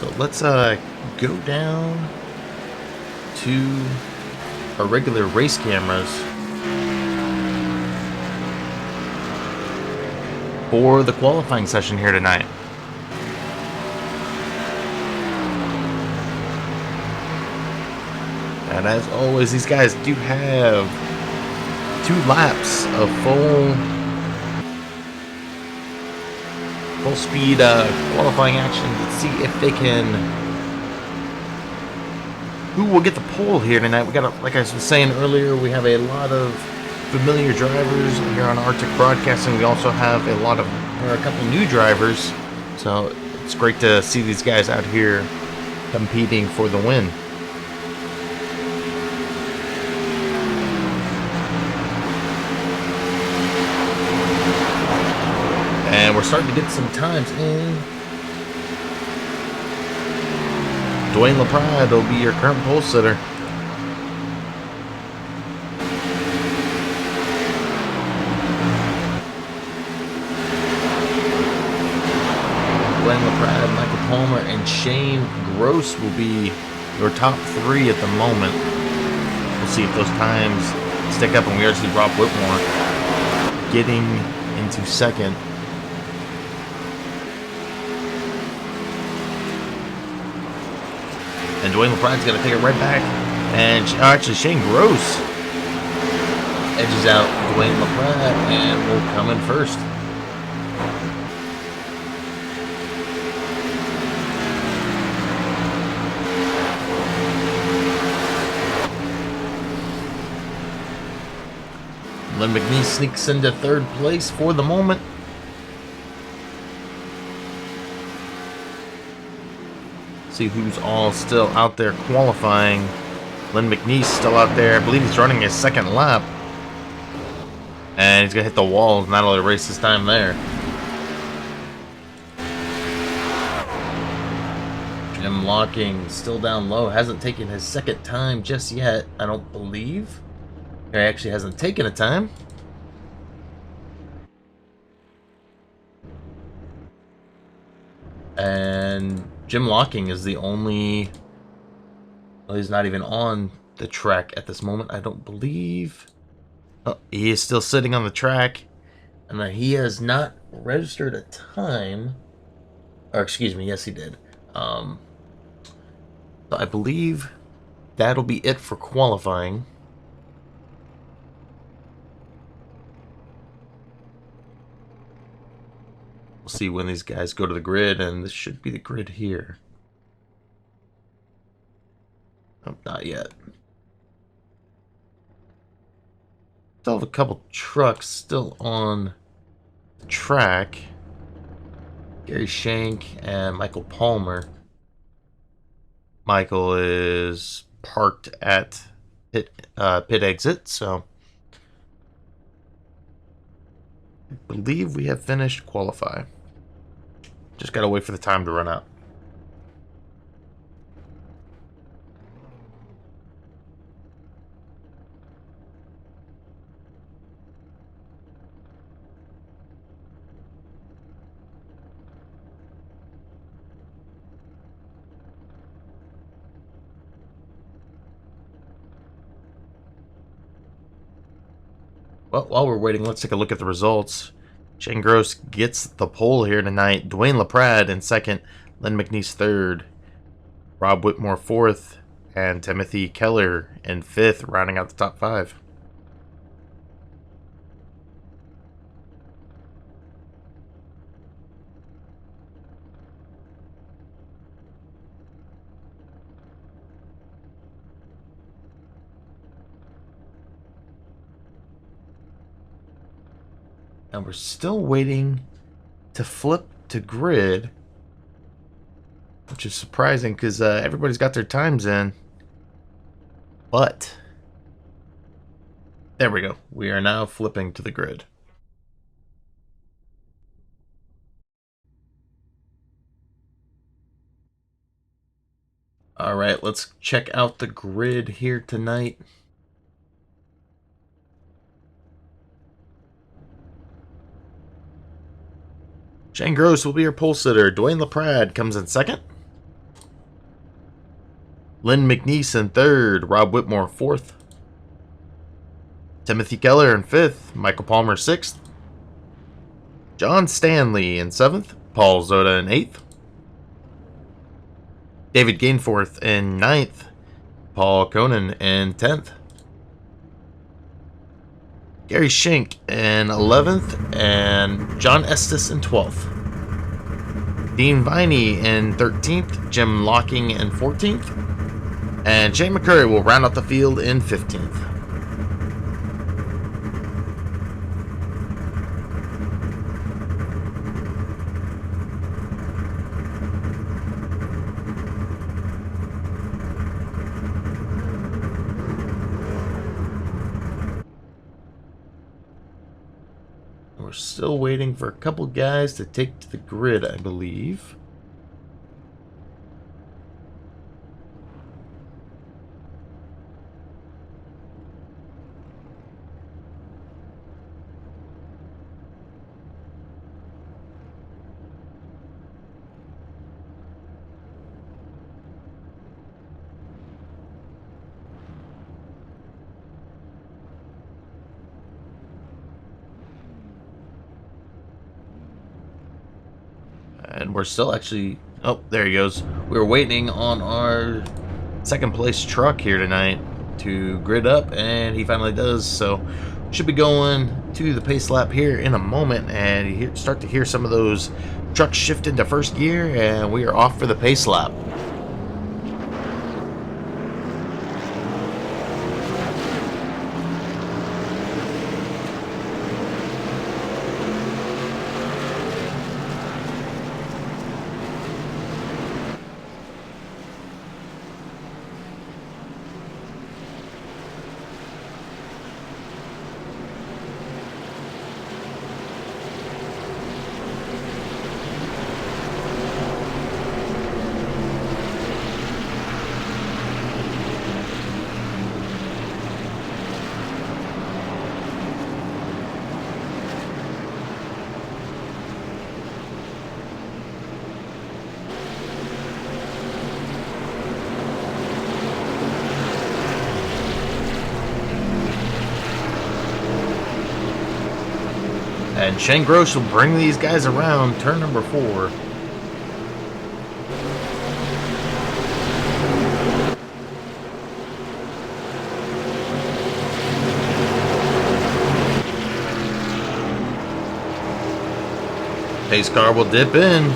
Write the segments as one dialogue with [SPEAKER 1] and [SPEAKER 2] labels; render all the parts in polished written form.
[SPEAKER 1] So let's go down to our regular race cameras for the qualifying session here tonight. And as always, these guys do have 2 laps of full speed qualifying action to see if they can. Who will get the pole here tonight? We got, like I was saying earlier, we have a lot of familiar drivers here on Arctic Broadcasting. We also have a couple new drivers, so it's great to see these guys out here competing for the win. And we're starting to get some times in. Dwayne LaPrade will be your current pole sitter. Dwayne LaPrade, Michael Palmer, and Shane Gross will be your top 3 at the moment. We'll see if those times stick up, and we already see Rob Whitmore getting into second. And Dwayne LaPrade's going to take it right back. And actually, Shane Gross edges out Dwayne LaPrade and will come in first. Len McNeese sneaks into 3rd place for the moment. See who's all still out there qualifying. Len McNeese still out there. I believe he's running his 2nd lap. And he's going to hit the wall and that'll erase his time there. Jim Locking still down low. Hasn't taken his 2nd time just yet, I don't believe. He actually hasn't taken a time. And Jim Locking is the only... Well, he's not even on the track at this moment, I don't believe. Oh, he is still sitting on the track. And he has not registered a time. Or excuse me, yes he did. So I believe that'll be it for qualifying. We'll see when these guys go to the grid, and this should be the grid here. Oh, not yet. Still have a couple trucks still on the track. Gary Shank and Michael Palmer. Michael is parked at pit exit, so I believe we have finished qualify. Just gotta wait for the time to run out. Well, while we're waiting, let's take a look at the results. Shane Gross gets the pole here tonight. Dwayne LaPrade in 2nd. Len McNeese 3rd. Rob Whitmore 4th. And Timothy Keller in 5th, rounding out the top 5. And we're still waiting to flip to grid, which is surprising because everybody's got their times in. But there we go. We are now flipping to the grid. All right, let's check out the grid here tonight. Shane Gross will be your pole sitter. Dwayne LaPrade comes in 2nd. Lynn McNeese in third. Rob Whitmore fourth. Timothy Keller in fifth. Michael Palmer sixth. John Stanley in seventh. Paul Zoda in eighth. David Gainforth in ninth. Paul Conan in 10th. Gary Schenk in 11th. And John Estes in 12th. Dean Viney in 13th. Jim Locking in 14th. And Shane McCurry will round out the field in 15th. We're still waiting for a couple guys to take to the grid, I believe. And we're still actually... Oh, there he goes. We were waiting on our second place truck here tonight to grid up, and he finally does. So should be going to the pace lap here in a moment, and you start to hear some of those trucks shift into first gear, and we are off for the pace lap. And Shane Gross will bring these guys around turn number 4. Pace car will dip in.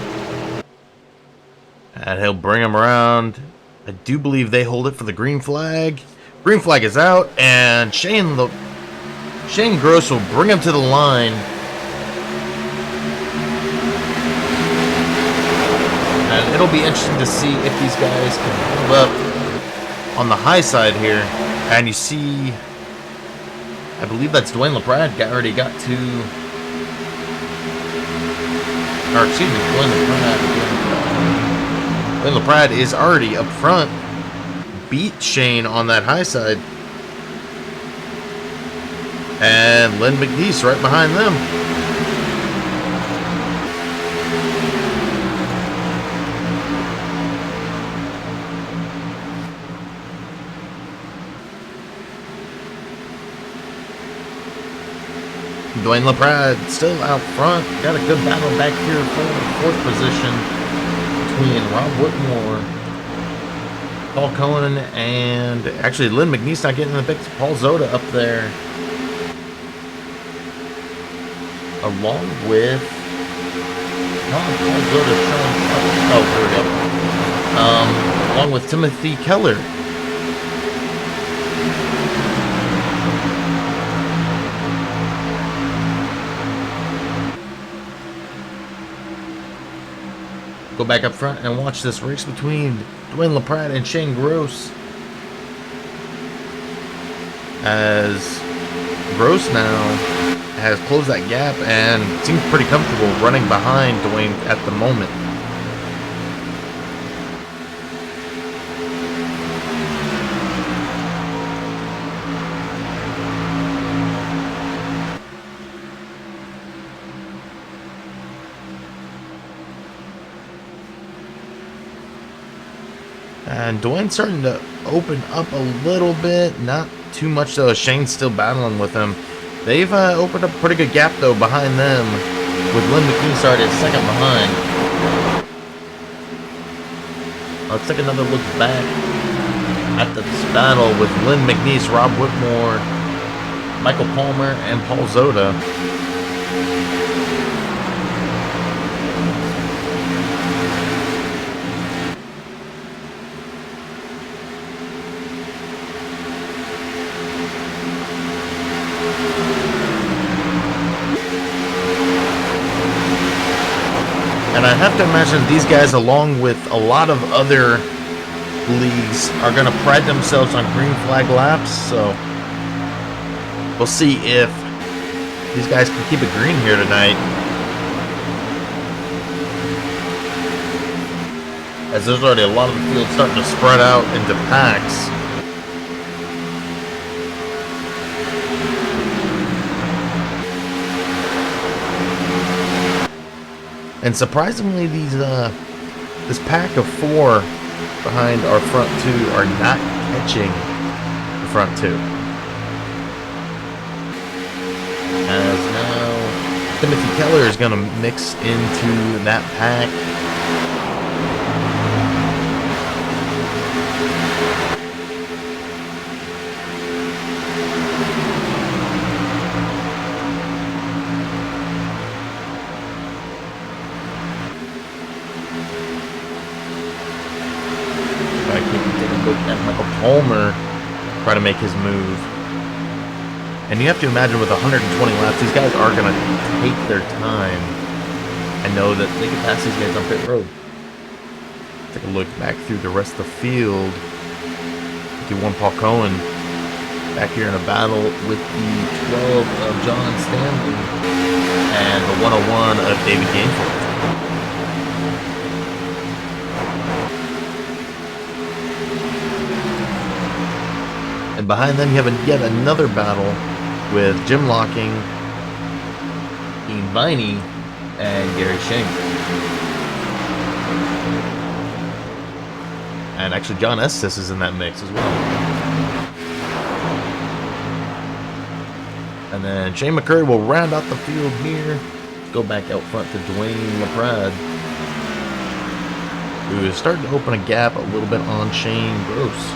[SPEAKER 1] And he'll bring him around. I do believe they hold it for the green flag. Green flag is out, and Shane Gross will bring him to the line. And it'll be interesting to see if these guys can hold up on the high side here. And you see, I believe that's Dwayne LaPrade already got to, or excuse me, Dwayne LaPrade is already up front. Beat Shane on that high side. And Lynn McNeese right behind them. Dwayne LaPrade still out front. Got a good battle back here for 4th position between Rob Whitmore, Paul Cohen, and actually Lynn McNeese not getting in the picks. Paul Zoda up there, along with Paul Zoda showing up. Oh, here we go. Along with Timothy Keller. Go back up front and watch this race between Dwayne LaPrade and Shane Gross. As Gross now has closed that gap and seems pretty comfortable running behind Dwayne at the moment. And Dwayne's starting to open up a little bit. Not too much, though. Shane's still battling with him. They've opened up a pretty good gap, though, behind them. With Lynn McNeese started second behind. Let's take another look back at this battle with Lynn McNeese, Rob Whitmore, Michael Palmer, and Paul Zoda. And I have to imagine these guys, along with a lot of other leagues, are going to pride themselves on green flag laps. So we'll see if these guys can keep it green here tonight. As there's already a lot of the field starting to spread out into packs. And surprisingly, this pack of 4 behind our front 2 are not catching the front 2. As now Timothy Keller is going to mix into that pack. Palmer try to make his move. And you have to imagine with 120 laps, these guys are going to take their time and know that they can pass these guys on pit road. Take a look back through the rest of the field. 51 Paul Cohen back here in a battle with the 12 of John Stanley and the 101 of David Gainford. And behind them, you have yet another battle with Jim Locking, Ian Viney, and Gary Schenk. And actually, John Estes is in that mix as well. And then Shane McCurry will round out the field here. Go back out front to Dwayne LaPrade, who is starting to open a gap a little bit on Shane Gross.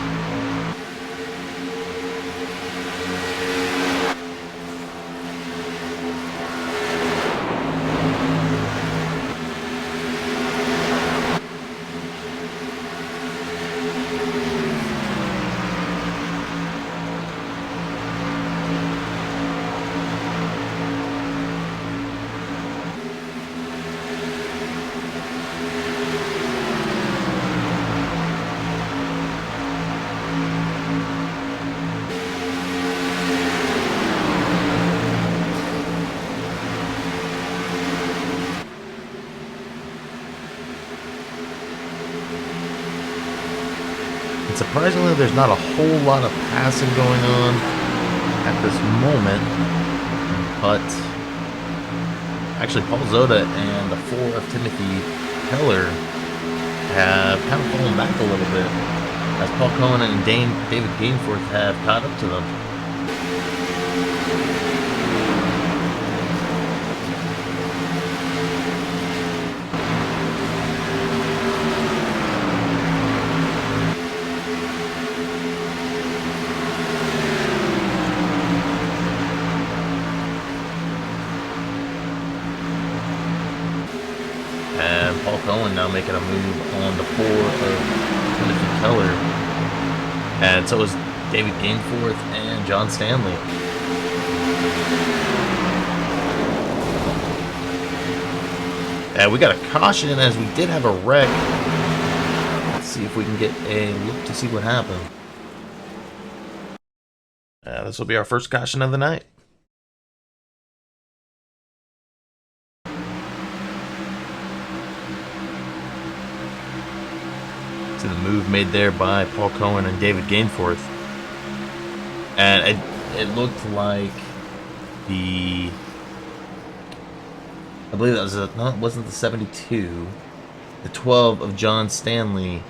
[SPEAKER 1] Surprisingly, there's not a whole lot of passing going on at this moment, but actually Paul Zoda and the 4 of Timothy Keller have kind of fallen back a little bit as Paul Cohen and David Gainforth have caught up to them. And Paul Cohen now making a move on the 4 of Timothy Keller. And so is David Gainforth and John Stanley. And we got a caution as we did have a wreck. Let's see if we can get a look to see what happened. This will be our first caution of the night. To the move made there by Paul Cohen and David Gainforth. And it looked like I believe that was no, it wasn't the 72. The 12 of John Stanley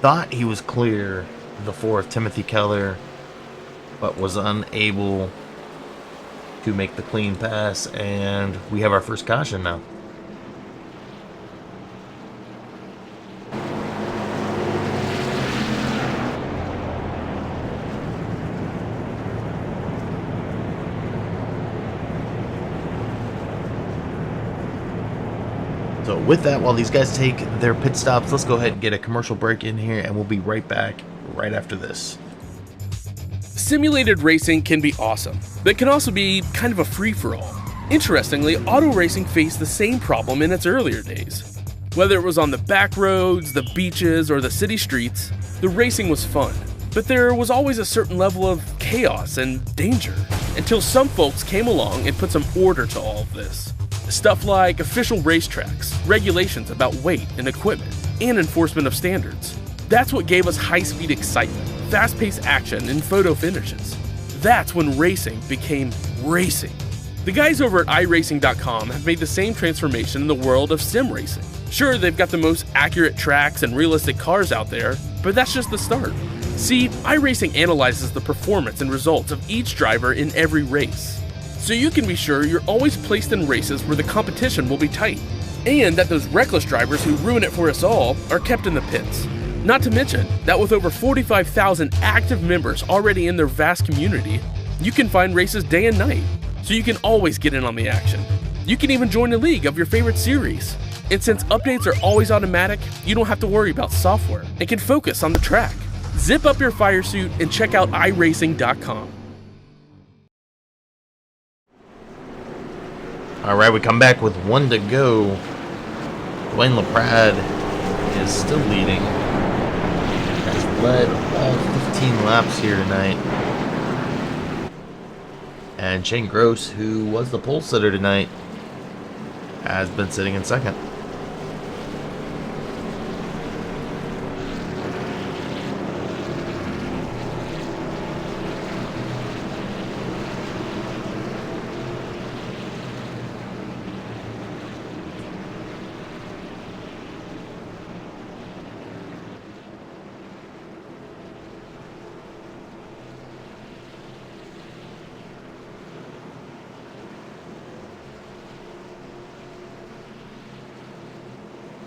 [SPEAKER 1] thought he was clear, the fourth, Timothy Keller, but was unable to make the clean pass, and we have our first caution now. So with that, while these guys take their pit stops, let's go ahead and get a commercial break in here, and we'll be right back right after this.
[SPEAKER 2] Simulated racing can be awesome, but it can also be kind of a free-for-all. Interestingly, auto racing faced the same problem in its earlier days. Whether it was on the back roads, the beaches, or the city streets, the racing was fun. But there was always a certain level of chaos and danger, until some folks came along and put some order to all of this. Stuff like official racetracks, regulations about weight and equipment, and enforcement of standards. That's what gave us high-speed excitement, fast-paced action, and photo finishes. That's when racing became racing. The guys over at iRacing.com have made the same transformation in the world of sim racing. Sure, they've got the most accurate tracks and realistic cars out there, but that's just the start. See, iRacing analyzes the performance and results of each driver in every race, so you can be sure you're always placed in races where the competition will be tight, and that those reckless drivers who ruin it for us all are kept in the pits. Not to mention that with over 45,000 active members already in their vast community, you can find races day and night, so you can always get in on the action. You can even join a league of your favorite series. And since updates are always automatic, you don't have to worry about software and can focus on the track. Zip up your fire suit and check out iRacing.com.
[SPEAKER 1] All right, we come back with 1 to go. Dwayne LaPrade is still leading. Has led all 15 laps here tonight. And Shane Gross, who was the pole sitter tonight, has been sitting in second.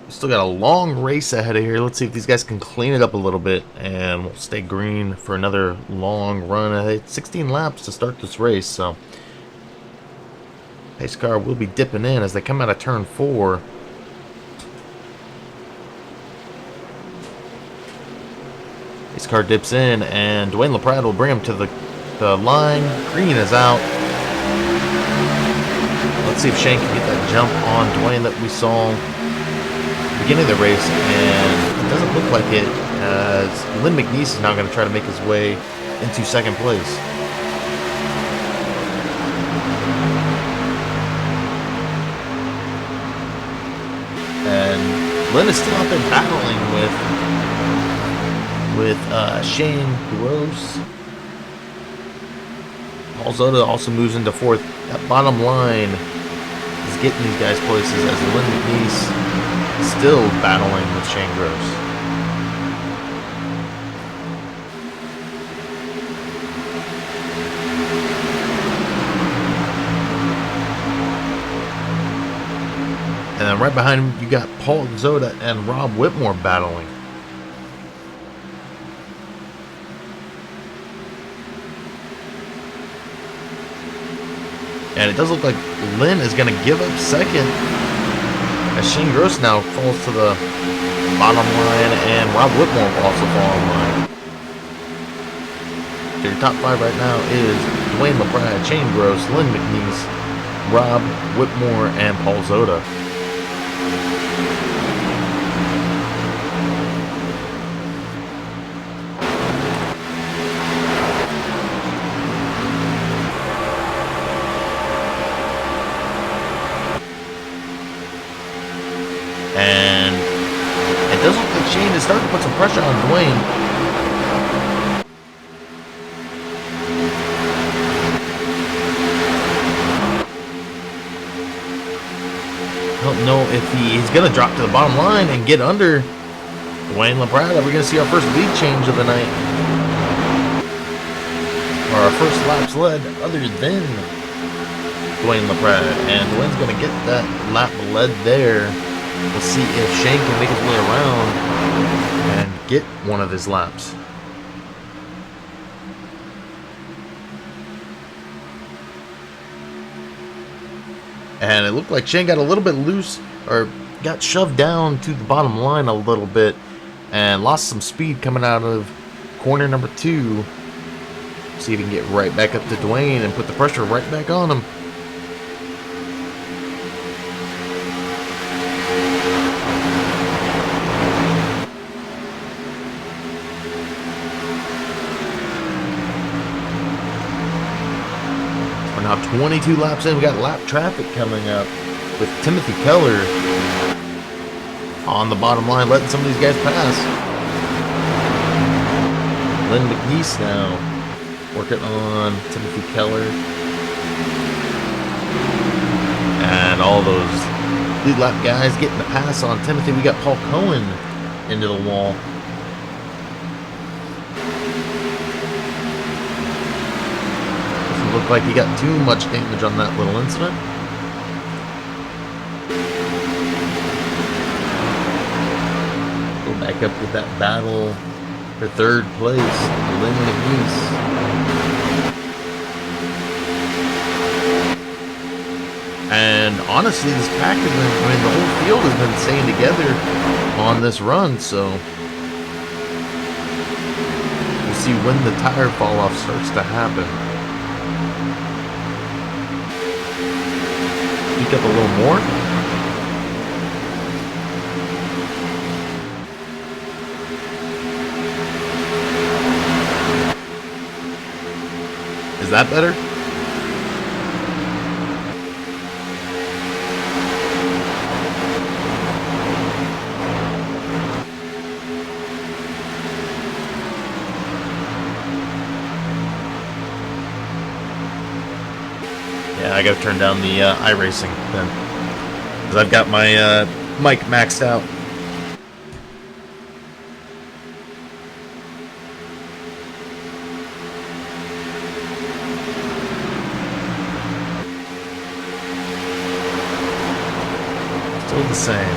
[SPEAKER 1] Still got a long race ahead of here. Let's see if these guys can clean it up a little bit, and we'll stay green for another long run. 16 laps to start this race, so pace car will be dipping in as they come out of turn 4. Pace car dips in, and Dwayne LaPrade will bring him to the line. Green is out. Let's see if Shane can get that jump on Dwayne that we saw beginning of the race, and it doesn't look like it, as Lynn McNeese is now going to try to make his way into second place. And Lynn is still out there battling with Shane Gross. Paul Zota also moves into fourth. That bottom line is getting these guys places, as Lynn McNeese still battling with Shane Gross. And then right behind him, you got Paul Zota and Rob Whitmore battling. And it does look like Lynn is going to give up second, as Shane Gross now falls to the bottom line, and Rob Whitmore will also fall in line. So your top 5 right now is Dwayne LaPrade, Shane Gross, Lynn McNeese, Rob Whitmore, and Paul Zota. And it does look like Shane is starting to put some pressure on Dwayne. I don't know if he's going to drop to the bottom line and get under Dwayne LaPrada, we're going to see our first lead change of the night. Or our first laps led other than Dwayne LaPrada. And Dwayne's going to get that lap led there. We'll see if Shane can make his way around and get one of his laps. And it looked like Shane got a little bit loose, or got shoved down to the bottom line a little bit, and lost some speed coming out of corner number 2. See if he can get right back up to Dwayne and put the pressure right back on him. We're now 22 laps in. We got lap traffic coming up with Timothy Keller on the bottom line, letting some of these guys pass. Lynn McNeese now working on Timothy Keller. And all those lead lap guys getting the pass on Timothy. We got Paul Cohen into the wall. Doesn't look like he got too much damage on that little incident. Back up with that battle for third place, Lynn McNeese. And honestly, this pack has been, I mean, the whole field has been staying together on this run, so we'll see when the tire fall off starts to happen. Peek up a little more. Is that better? Yeah, I gotta turn down the iRacing then, because I've got my mic maxed out. Still the same.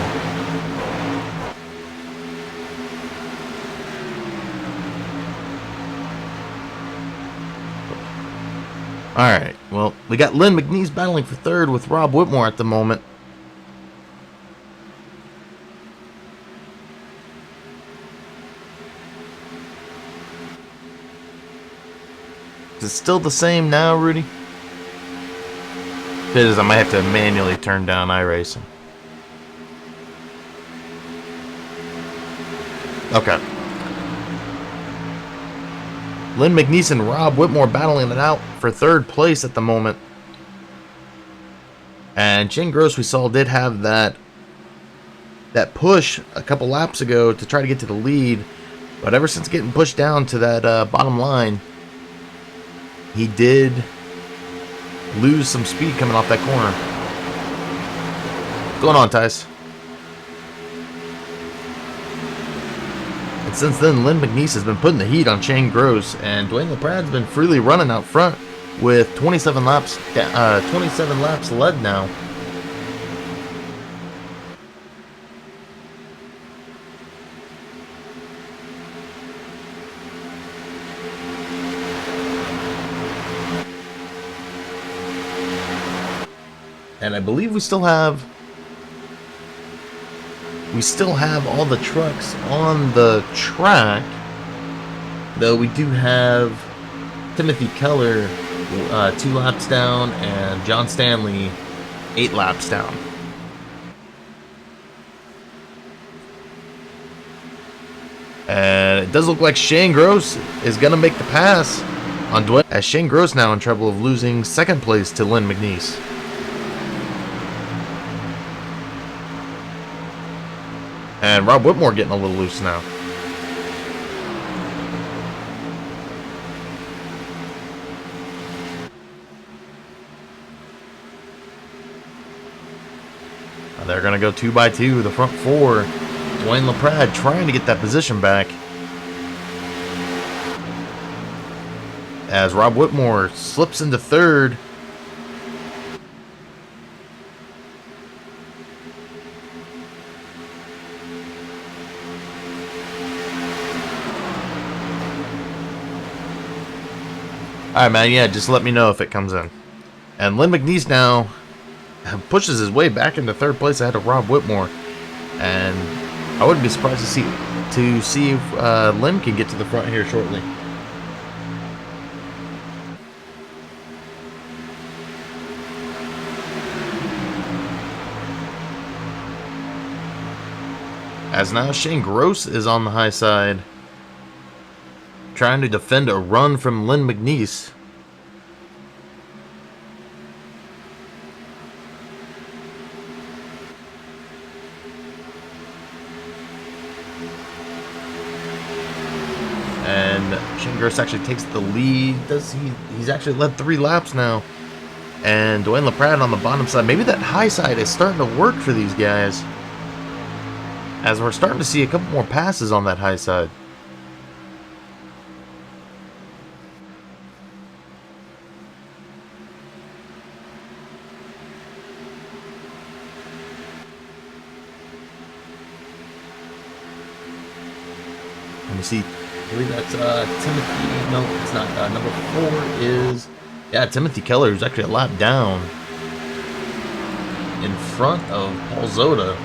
[SPEAKER 1] Alright, well, we got Lynn McNeese battling for third with Rob Whitmore at the moment. Is it still the same now, Rudy? If it is, I might have to manually turn down iRacing. Okay. Lynn McNeese and Rob Whitmore battling it out for third place at the moment. And Shane Gross, we saw, did have that push a couple laps ago to try to get to the lead. But ever since getting pushed down to that bottom line, he did lose some speed coming off that corner. What's going on, Tice? And since then, Lynn McNeese has been putting the heat on Shane Gross, and Dwayne LaPrade's been freely running out front with 27 laps led now. And I believe we still have all the trucks on the track, though we do have Timothy Keller 2 laps down and John Stanley 8 laps down. And it does look like Shane Gross is going to make the pass on Dwayne, as Shane Gross now in trouble of losing second place to Lynn McNeese. And Rob Whitmore getting a little loose now. They're going to go 2 by 2, the front 4. Dwayne LaPrade trying to get that position back. As Rob Whitmore slips into third. Alright, man, yeah, just let me know if it comes in. And Lynn McNeese now pushes his way back into third place ahead of Rob Whitmore. And I wouldn't be surprised to see if Lynn can get to the front here shortly. As now Shane Gross is on the high side, trying to defend a run from Lynn McNeese. And Shane Gross actually takes the lead. He's actually led 3 laps now. And Dwayne LaPrade on the bottom side. Maybe that high side is starting to work for these guys, as we're starting to see a couple more passes on that high side. Let me see. I believe that's Timothy. No, it's not. Number 4 is, yeah, Timothy Keller, who's actually a lap down in front of Paul Zoda.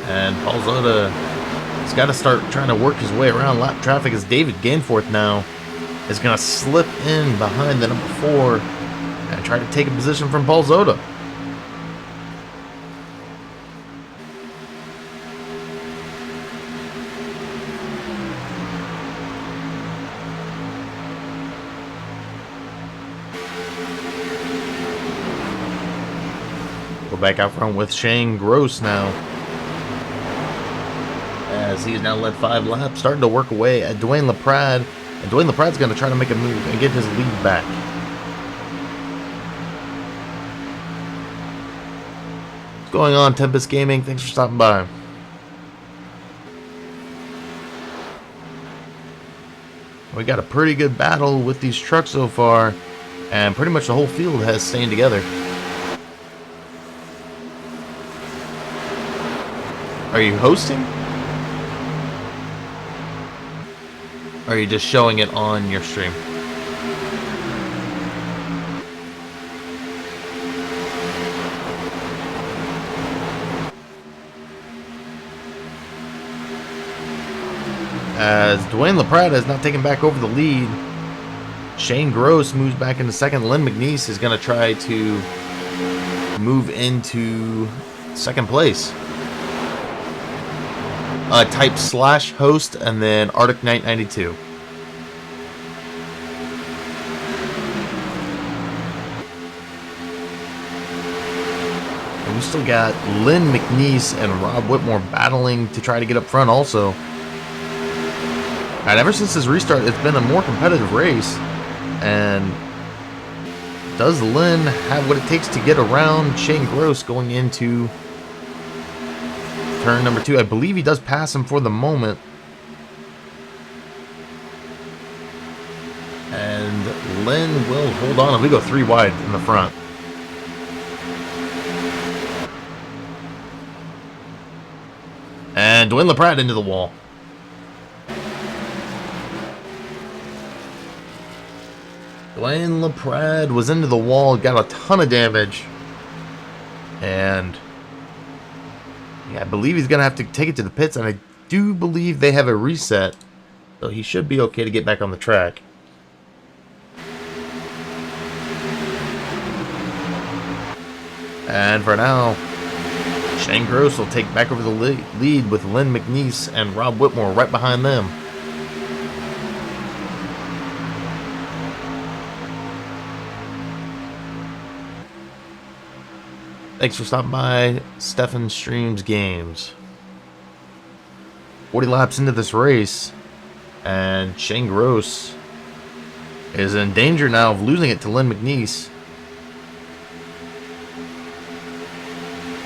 [SPEAKER 1] And Paul Zoda has got to start trying to work his way around lap traffic, as David Gainforth now is going to slip in behind the number 4 and try to take a position from Paul Zoda. Go back out front with Shane Gross now, as he's now led 5 laps, starting to work away at Dwayne LaPrade. And Dwayne LaPrade's going to try to make a move and get his lead back. What's going on, Tempest Gaming? Thanks for stopping by. We got a pretty good battle with these trucks so far, and pretty much the whole field has stayed together. Are you hosting? Or are you just showing it on your stream? As Dwayne LaPrade is not taking back over the lead, Shane Gross moves back into second. Lynn McNeese is going to try to move into second place. Type /host and then Arctic Knight 92. And we still got Lynn McNeese and Rob Whitmore battling to try to get up front also. And ever since this restart, it's been a more competitive race. And does Lynn have what it takes to get around Shane Gross going into turn number 2? I believe he does pass him for the moment. And Lynn will hold on if we go 3 wide in the front. And Dwayne LaPrade into the wall. Dwayne LaPrade was into the wall, got a ton of damage. And yeah, I believe he's going to have to take it to the pits, and I do believe they have a reset. So he should be okay to get back on the track. And for now, Shane Gross will take back over the lead with Lynn McNeese and Rob Whitmore right behind them. Thanks for stopping by Stefan Streams Games. 40 laps into this race, and Shane Gross is in danger now of losing it to Lynn McNeese.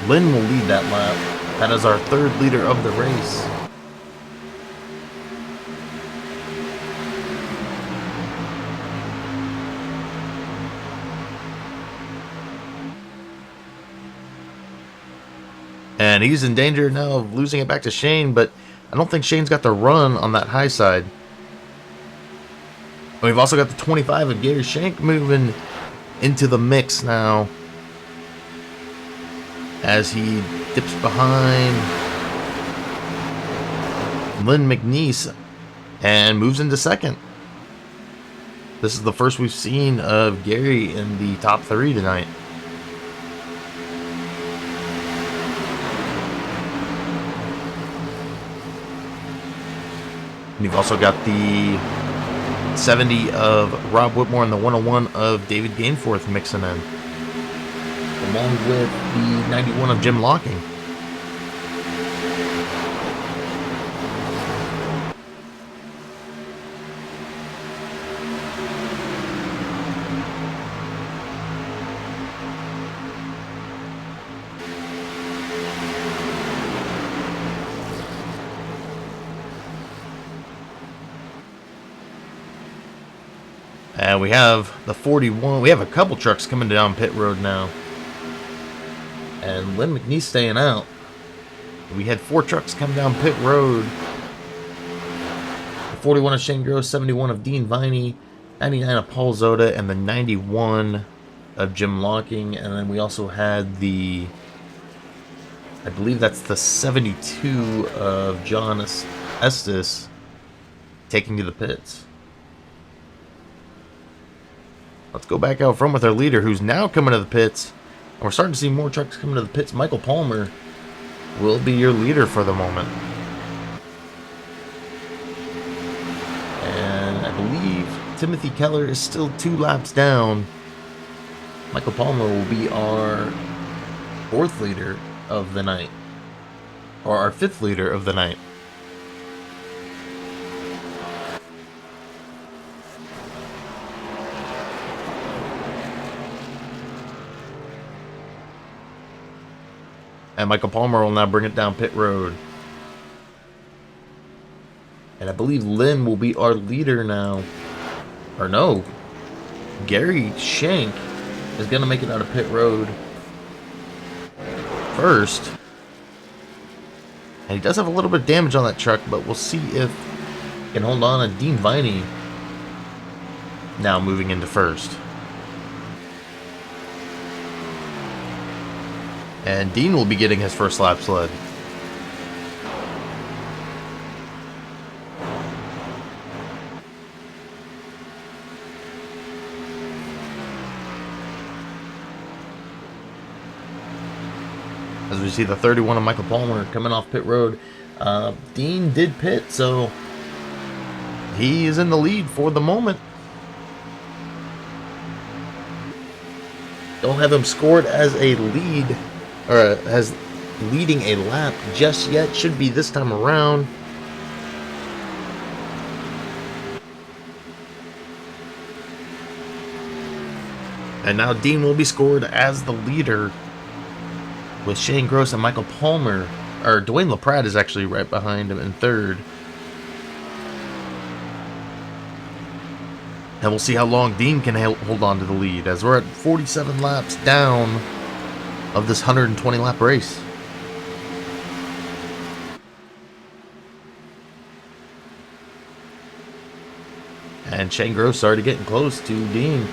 [SPEAKER 1] Lynn will lead that lap. That is our third leader of the race. And he's in danger now of losing it back to Shane, but I don't think Shane's got the run on that high side. We've also got the 25 of Gary Shank moving into the mix now as he dips behind Lynn McNeese and moves into second. This is the first we've seen of Gary in the top 3 tonight. And you've also got the 70 of Rob Whitmore and the 101 of David Gainforth mixing in, along with the 91 of Jim Locking. And we have the 41. We have a couple trucks coming down pit road now. And Lynn McNeese staying out. We had 4 trucks come down pit road. The 41 of Shane Gross, 71 of Dean Viney, 99 of Paul Zoda, and the 91 of Jim Locking. And then we also had the, I believe that's the 72 of John Estes taking to the pits. Let's go back out front with our leader, who's now coming to the pits. And we're starting to see more trucks coming to the pits. Michael Palmer will be your leader for the moment. And I believe Timothy Keller is still 2 laps down. Michael Palmer will be our 4th leader of the night. Or our 5th leader of the night. And Michael Palmer will now bring it down pit road. And I believe Lynn will be our leader now. Or no. Gary Shank is going to make it out of pit road first. And he does have a little bit of damage on that truck, but we'll see if he can hold on. And Dean Viney now moving into first. And Dean will be getting his first lap sled. As we see the 31 of Michael Palmer coming off pit road. Dean did pit, so he is in the lead for the moment. Don't have him scored as a lead, or as leading a lap just yet. Should be this time around. And now Dean will be scored as the leader, with Shane Gross and Michael Palmer, or Dwayne LaPrade is actually right behind him in third. And we'll see how long Dean can hold on to the lead, as we're at 47 laps down of this 120 lap race. And Shane Gross already getting close to Dean.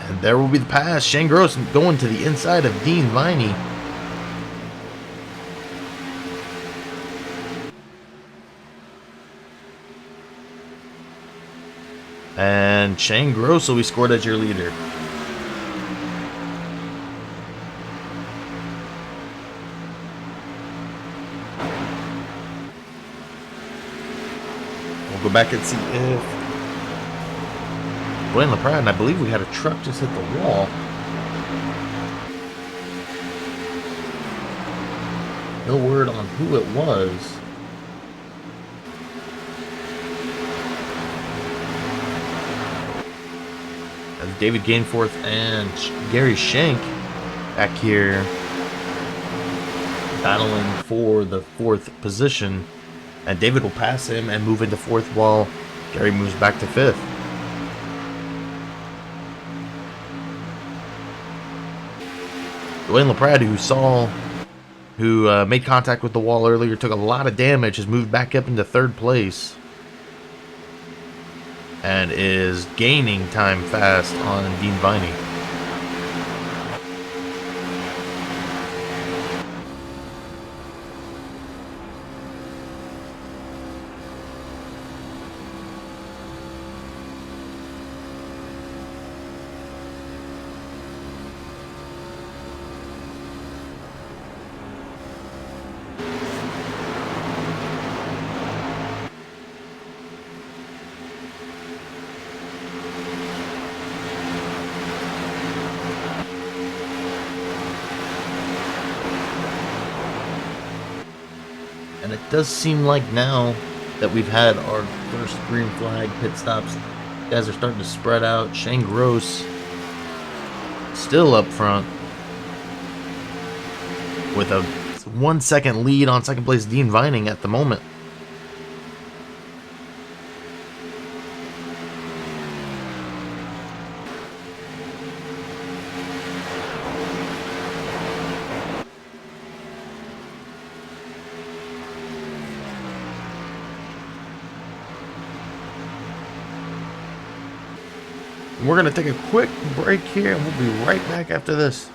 [SPEAKER 1] And there will be the pass. Shane Gross going to the inside of Dean Viney. And Shane Gross will be scored as your leader. We'll go back and see if Dwayne LaPrade, and I believe we had a truck just hit the wall. No word on who it was. As David Gainforth and Gary Schenk back here battling for the 4th position. And David will pass him and move into 4th while Gary moves back to 5th. Dwayne LaPrade, who made contact with the wall earlier, took a lot of damage, has moved back up into 3rd place. And is gaining time fast on Dean Viney. And it does seem like now that we've had our first green flag pit stops, guys are starting to spread out. Shane Gross still up front with a 1 second lead on 2nd place Dean Vining at the moment. We're going to take a quick break here, and we'll be right back after this.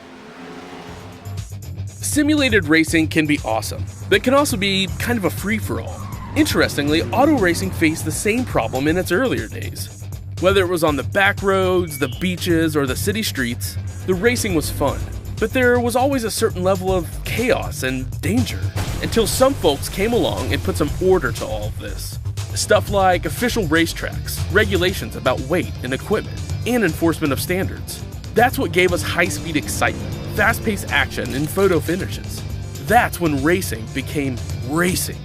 [SPEAKER 2] Simulated racing can be awesome, but it can also be kind of a free-for-all. Interestingly, auto racing faced the same problem in its earlier days. Whether it was on the back roads, the beaches, or the city streets, the racing was fun. But there was always a certain level of chaos and danger, until some folks came along and put some order to all of this. Stuff like official racetracks, regulations about weight and equipment, and enforcement of standards. That's what gave us high-speed excitement, fast-paced action, and photo finishes. That's when racing became racing.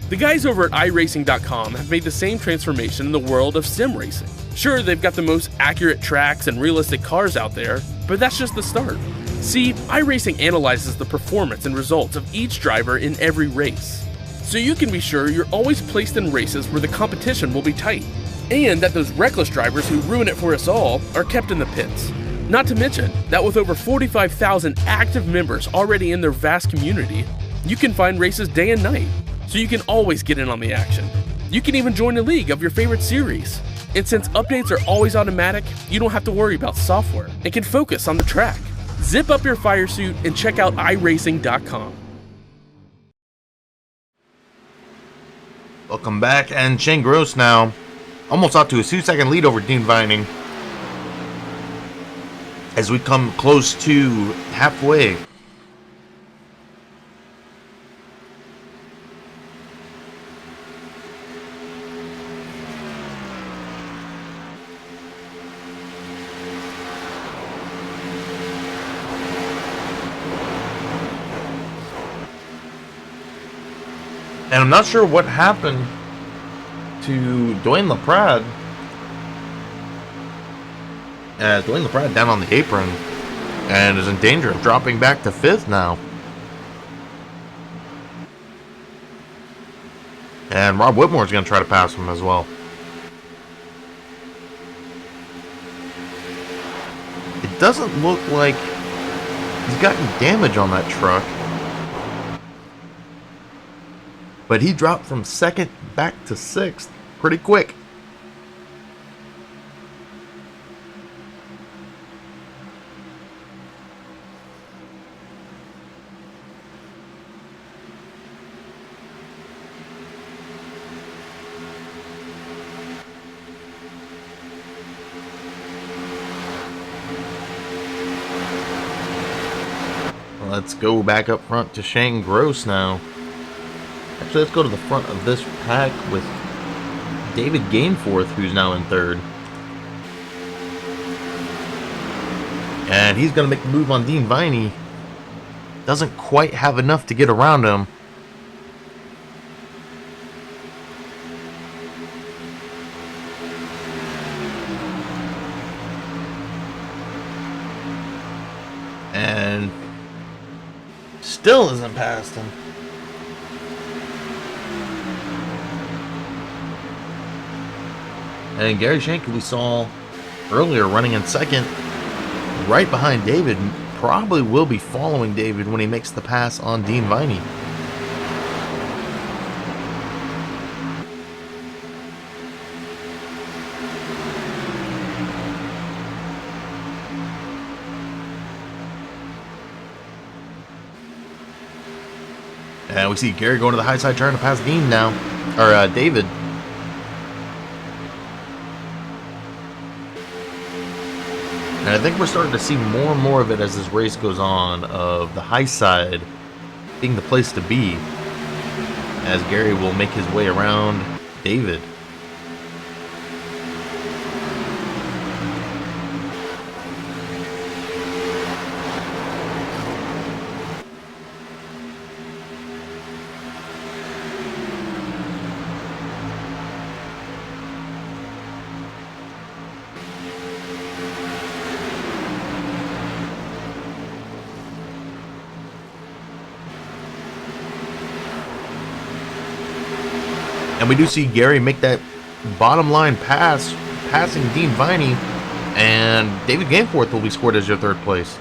[SPEAKER 2] The guys over at iRacing.com have made the same transformation in the world of sim racing. Sure, they've got the most accurate tracks and realistic cars out there, but that's just the start. See, iRacing analyzes the performance and results of each driver in every race, so you can be sure you're always placed in races where the competition will be tight, and that those reckless drivers who ruin it for us all are kept in the pits. Not to mention that with over 45,000 active members already in their vast community, you can find races day and night, so you can always get in on the action. You can even join a league of your favorite series. And since updates are always automatic, you don't have to worry about software and can focus on the track. Zip up your fire suit and check out iRacing.com.
[SPEAKER 1] Welcome back, and Shane Gross now almost up to a 2-second lead over Dean Vining as we come close to halfway. And I'm not sure what happened to Dwayne LaPrade. Dwayne LaPrade down on the apron and is in danger of dropping back to 5th now. And Rob Whitmore's going to try to pass him as well. It doesn't look like he's gotten damage on that truck, but he dropped from 2nd back to 6th pretty quick. Let's go back up front to Shane Gross now. Actually, let's go to the front of this pack with David Gainforth, who's now in 3rd. And he's going to make the move on Dean Viney. Doesn't quite have enough to get around him. And still isn't past him. And Gary Shank, who we saw earlier running in second, right behind David, probably will be following David when he makes the pass on Dean Viney. And we see Gary going to the high side trying to pass Dean now, or David. And I think we're starting to see more and more of it as this race goes on, of the high side being the place to be, as Gary will make his way around David. And we do see Gary make that bottom line pass, passing Dean Viney, and David Gameforth will be scored as your third place.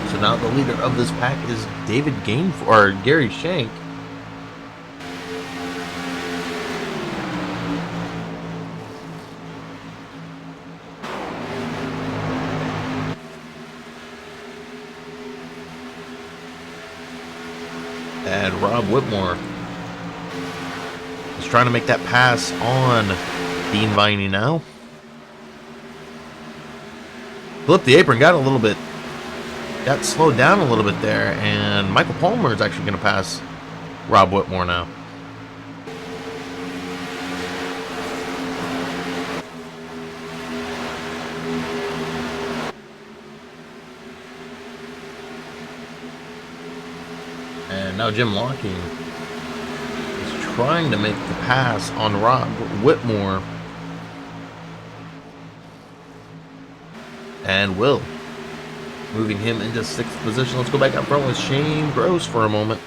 [SPEAKER 1] So now the leader of this pack is David Gameforth, or Gary Shank. And Rob Whitmore is trying to make that pass on Dean Viney now. Flipped the apron, got slowed down a little bit there, and Michael Palmer is actually going to pass Rob Whitmore now. And now Jim Locking is trying to make the pass on Rob Whitmore. And will. Moving him into 6th position. Let's go back up front with Shane Gross for a moment.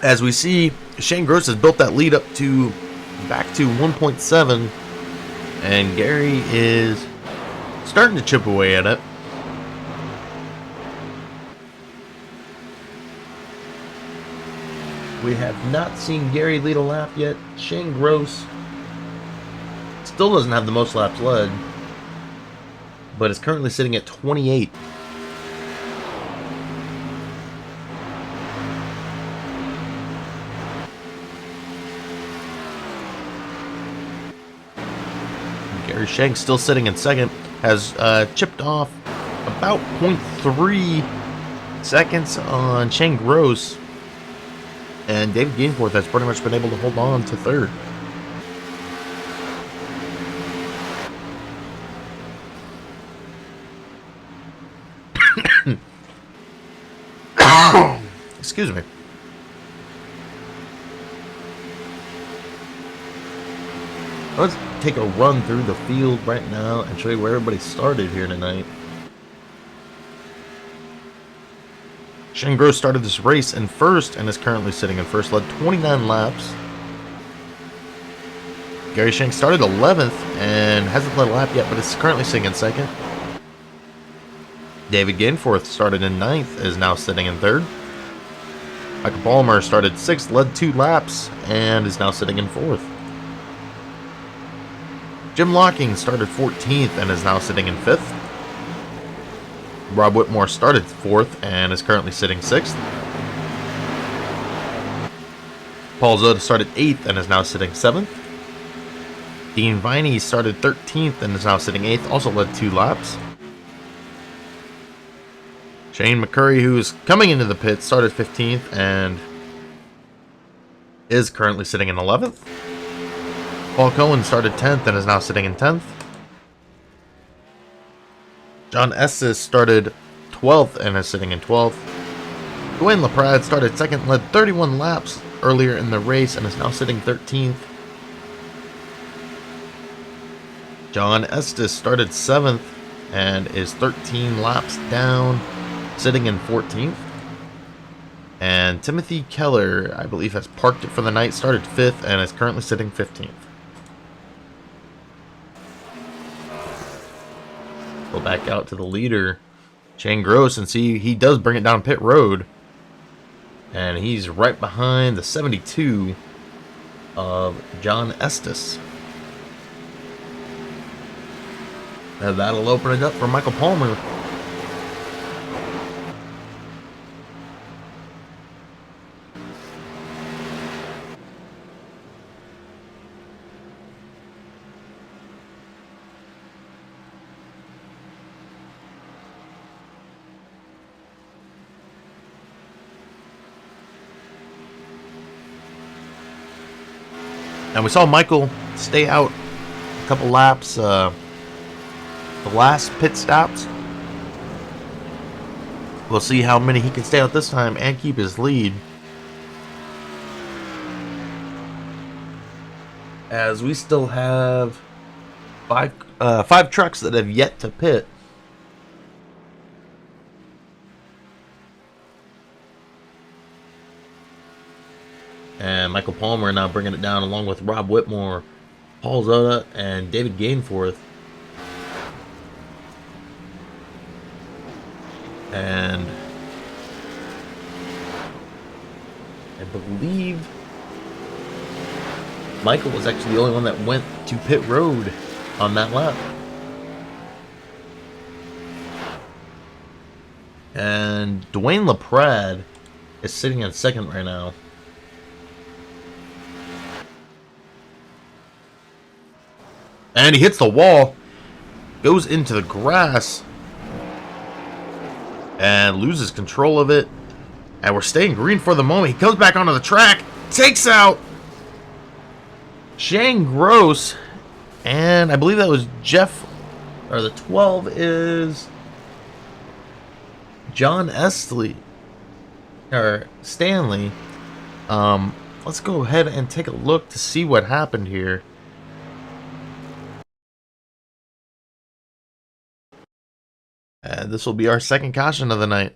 [SPEAKER 1] As we see, Shane Gross has built that lead up to back to 1.7, and Gary is starting to chip away at it. We have not seen Gary lead a lap yet. Shane Gross still doesn't have the most laps led, but is currently sitting at 28. Gary Shank still sitting in second, has chipped off about 0.3 seconds on Shane Gross, and David Gainforth has pretty much been able to hold on to third. Excuse me. Let's take a run through the field right now and show you where everybody started here tonight. Shane Gross started this race in first and is currently sitting in first, led 29 laps. Gary Shank started 11th and hasn't led a lap yet, but is currently sitting in second. David Gainforth started in 9th, is now sitting in 3rd. Michael Palmer started 6th, led 2 laps, and is now sitting in 4th. Jim Locking started 14th and is now sitting in 5th. Rob Whitmore started 4th and is currently sitting 6th. Paul Zoda started 8th and is now sitting 7th. Dean Viney started 13th and is now sitting 8th, also led 2 laps. Shane McCurry, who is coming into the pit, started 15th and is currently sitting in 11th. Paul Cohen started 10th and is now sitting in 10th. John Estes started 12th and is sitting in 12th. Dwayne LaPrade started 2nd, led 31 laps earlier in the race and is now sitting 13th. John Estes started 7th and is 13 laps down, sitting in 14th. And Timothy Keller, I believe, has parked it for the night, started 5th and is currently sitting 15th. Go back out to the leader, Shane Gross, and see he does bring it down pit road. And he's right behind the 72 of John Estes. And that'll open it up for Michael Palmer. And we saw Michael stay out a couple laps, the last pit stops. We'll see how many he can stay out this time and keep his lead. As we still have five trucks that have yet to pit. And Michael Palmer now bringing it down along with Rob Whitmore, Paul Zoda, and David Gainforth. And I believe Michael was actually the only one that went to pit road on that lap. And Dwayne LaPrade is sitting in second right now. And he hits the wall, goes into the grass, and loses control of it. And we're staying green for the moment. He comes back onto the track, takes out Shane Gross, and I believe that was Jeff, or the 12 is John Estley, or Stanley. Let's go ahead and take a look to see what happened here. And this will be our second caution of the night.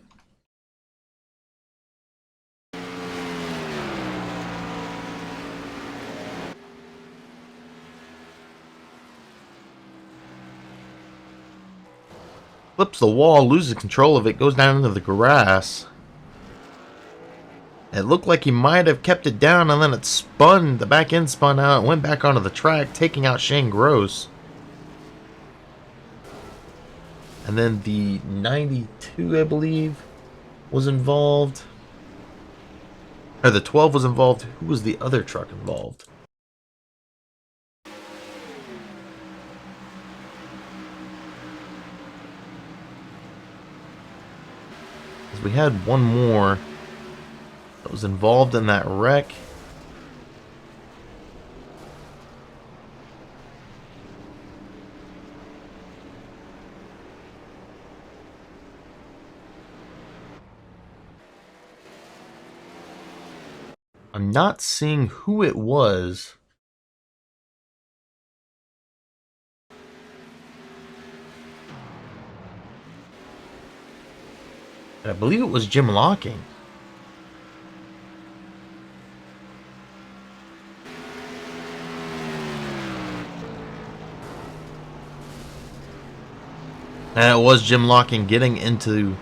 [SPEAKER 1] Flips the wall, loses control of it, goes down into the grass. It looked like he might have kept it down, and then it spun, the back end spun out, and went back onto the track, taking out Shane Gross. And then the 92, I believe, was involved. Or the 12 was involved. Who was the other truck involved? Because we had one more that was involved in that wreck. I'm not seeing who it was. And I believe it was Jim Locking. And it was Jim Locking getting into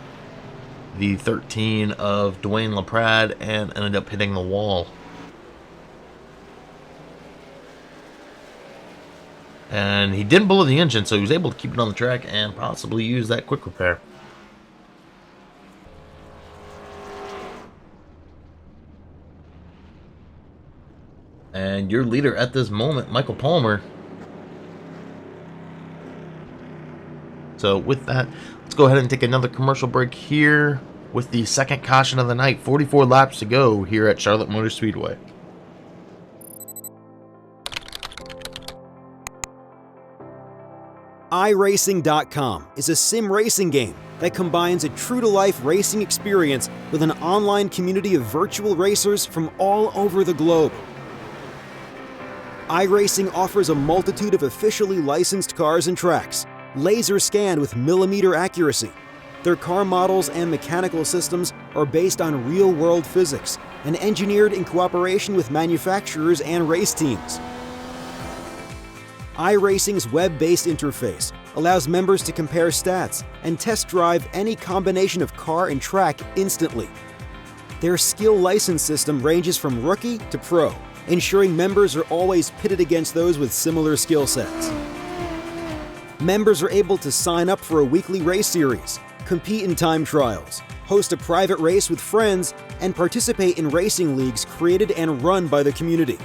[SPEAKER 1] the 13 of Dwayne LaPrade and ended up hitting the wall. And he didn't blow the engine, so he was able to keep it on the track and possibly use that quick repair. And your leader at this moment, Michael Palmer. So with that, let's go ahead and take another commercial break here with the second caution of the night. 44 laps to go here at Charlotte Motor Speedway.
[SPEAKER 3] iRacing.com is a sim racing game that combines a true-to-life racing experience with an online community of virtual racers from all over the globe. iRacing offers a multitude of officially licensed cars and tracks, laser scanned with millimeter accuracy. Their car models and mechanical systems are based on real-world physics and engineered in cooperation with manufacturers and race teams. iRacing's web-based interface allows members to compare stats and test drive any combination of car and track instantly. Their skill license system ranges from rookie to pro, ensuring members are always pitted against those with similar skill sets. Members are able to sign up for a weekly race series, compete in time trials, host a private race with friends, and participate in racing leagues created and run by the community.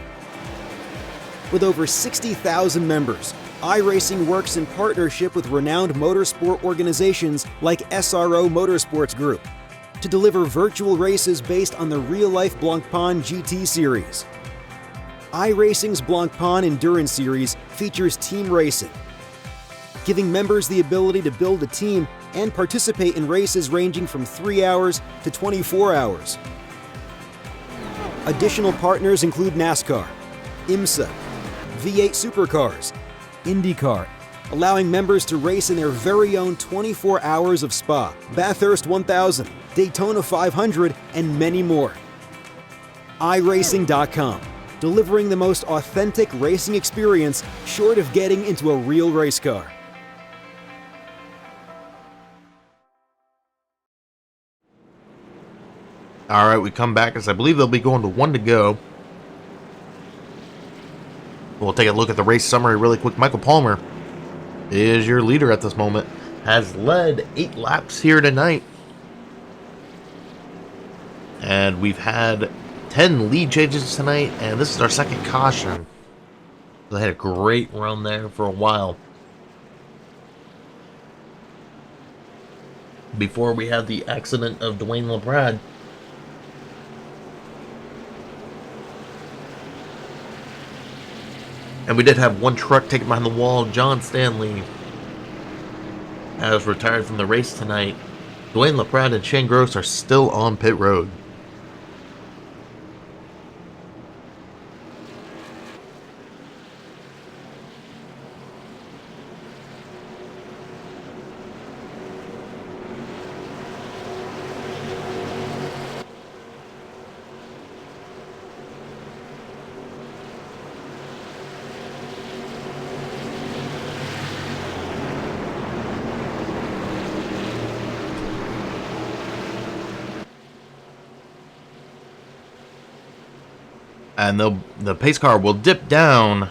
[SPEAKER 3] With over 60,000 members, iRacing works in partnership with renowned motorsport organizations like SRO Motorsports Group to deliver virtual races based on the real-life Blancpain GT series. iRacing's Blancpain Endurance Series features team racing, giving members the ability to build a team and participate in races ranging from 3 hours to 24 hours. Additional partners include NASCAR, IMSA, V8 Supercars, IndyCar, allowing members to race in their very own 24 hours of Spa, Bathurst 1000, Daytona 500, and many more. iRacing.com, delivering the most authentic racing experience short of getting into a real race car.
[SPEAKER 1] All right, we come back as I believe they'll be going to 1 to go. We'll take a look at the race summary really quick. Michael Palmer is your leader at this moment. Has led 8 laps here tonight. And we've had 10 lead changes tonight, and this is our second caution. They had a great run there for a while. Before we had the accident of Dwayne LaPrade. And we did have one truck taken behind the wall. John Stanley has retired from the race tonight. Dwayne LaPrade and Shane Gross are still on pit road. And the pace car will dip down,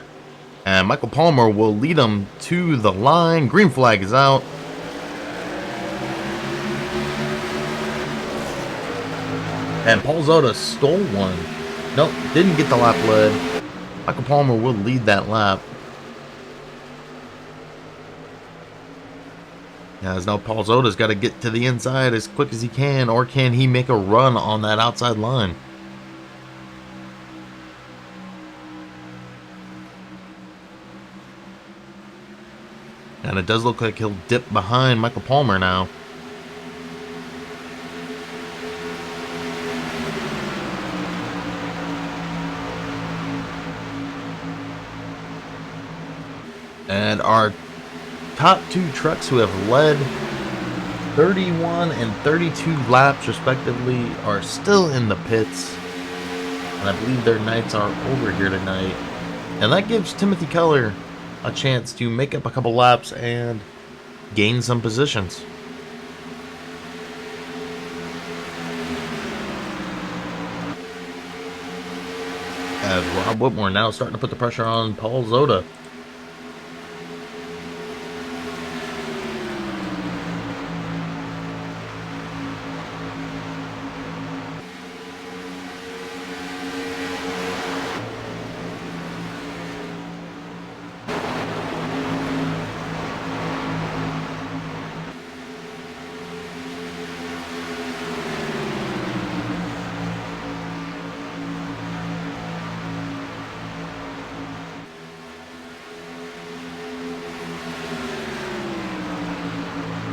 [SPEAKER 1] and Michael Palmer will lead them to the line. Green flag is out. And Paul Zota stole one. Nope, didn't get the lap led. Michael Palmer will lead that lap. As now Paul Zota's got to get to the inside as quick as he can, or can he make a run on that outside line? And it does look like he'll dip behind Michael Palmer now. And our top 2 trucks who have led 31 and 32 laps respectively are still in the pits, and I believe their nights are over here tonight, and that gives Timothy Keller a chance to make up a couple laps and gain some positions. As Rob Whitmore now starting to put the pressure on Paul Zoda.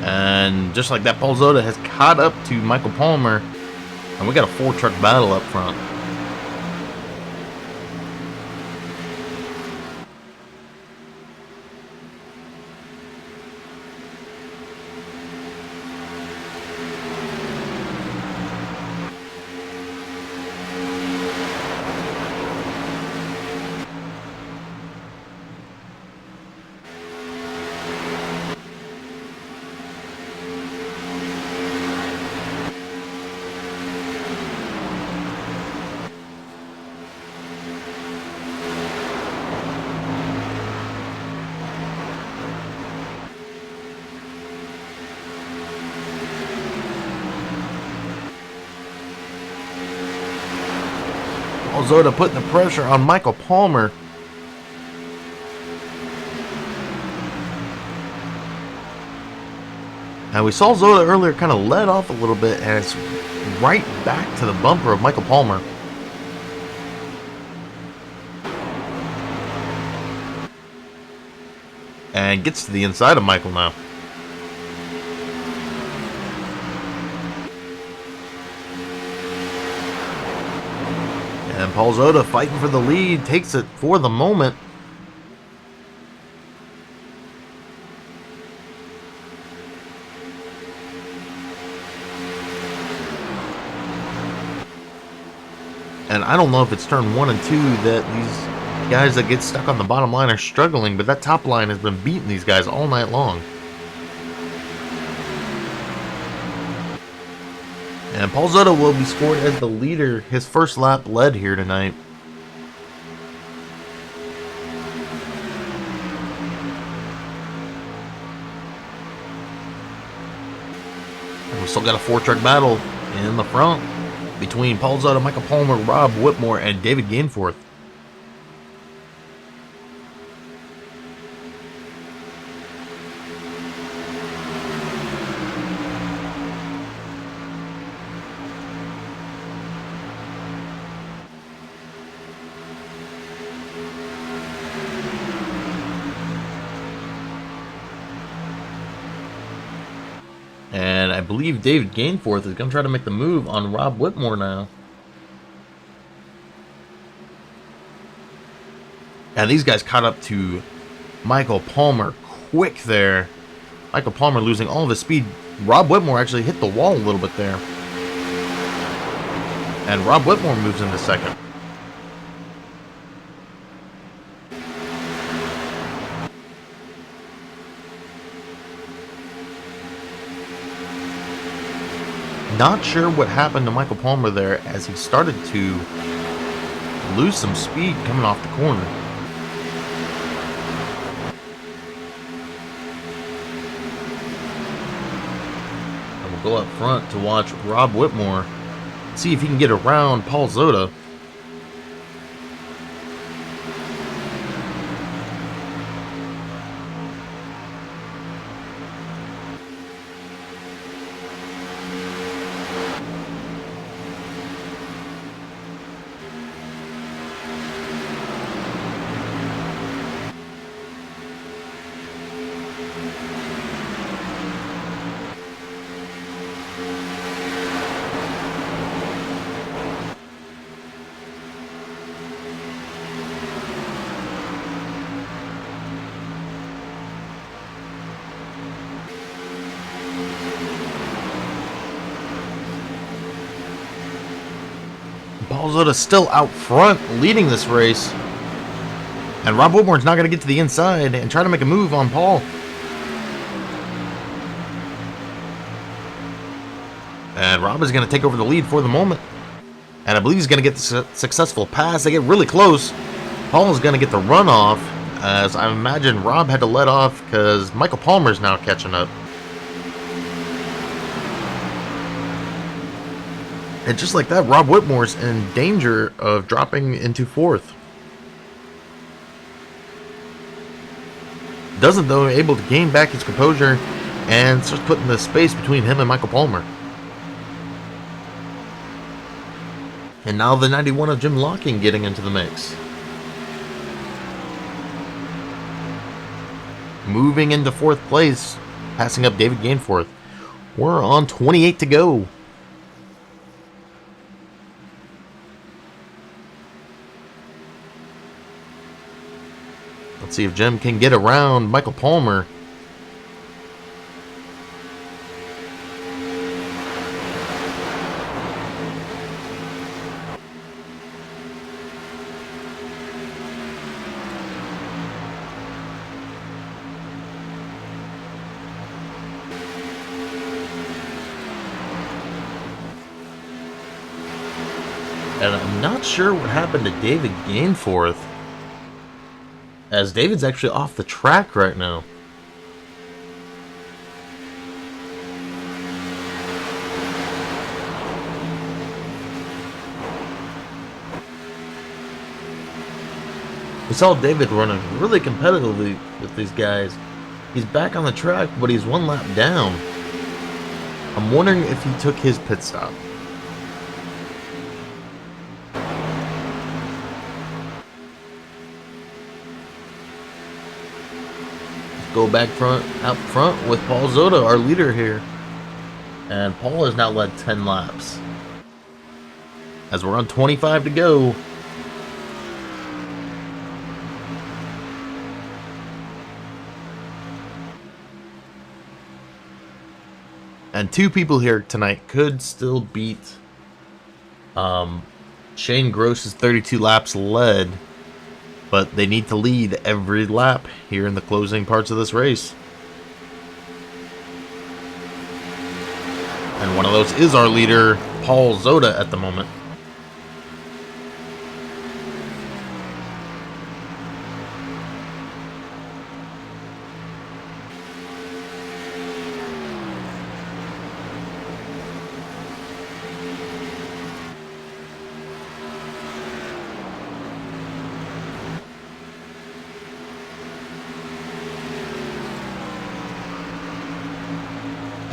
[SPEAKER 1] And just like that, Paul Zoda has caught up to Michael Palmer, and we got a 4-truck battle up front. Paul Zoda putting the pressure on Michael Palmer. Now we saw Zoda earlier kind of let off a little bit, and it's right back to the bumper of Michael Palmer. And gets to the inside of Michael now. And Paul Zoda fighting for the lead, takes it for the moment. And I don't know if it's turn 1 and 2 that these guys that get stuck on the bottom line are struggling, but that top line has been beating these guys all night long. And Paul Zoda will be scored as the leader, his first lap led here tonight. And we still got a 4-truck battle in the front between Paul Zoda, Michael Palmer, Rob Whitmore, and David Gainforth. And I believe David Gainforth is going to try to make the move on Rob Whitmore now. And these guys caught up to Michael Palmer quick there. Michael Palmer losing all of his speed. Rob Whitmore actually hit the wall a little bit there. And Rob Whitmore moves into second. Not sure what happened to Michael Palmer there as he started to lose some speed coming off the corner. And we'll go up front to watch Rob Whitmore see if he can get around Paul Zoda. Paul Zoda's still out front, leading this race. And Rob Whitmore's not going to get to the inside and try to make a move on Paul. And Rob is going to take over the lead for the moment. And I believe he's going to get the successful pass. They get really close. Paul is going to get the runoff, as I imagine Rob had to let off because Michael Palmer's now catching up. And just like that, Rob Whitmore's in danger of dropping into fourth. Doesn't, though, able to gain back his composure and starts putting the space between him and Michael Palmer. And now the 91 of Jim Locking getting into the mix. Moving into fourth place, passing up David Gainforth. We're on 28 to go. Let's see if Jim can get around Michael Palmer. And I'm not sure what happened to David Gainforth, as David's actually off the track right now. We saw David running really competitively with these guys. He's back on the track, but he's one lap down. I'm wondering if he took his pit stop. Go back out front with Paul Zoda, our leader here. And Paul has now led 10 laps. As we're on 25 to go. And two people here tonight could still beat Shane Gross's 32 laps led. But they need to lead every lap here in the closing parts of this race. And one of those is our leader, Paul Zoda, at the moment.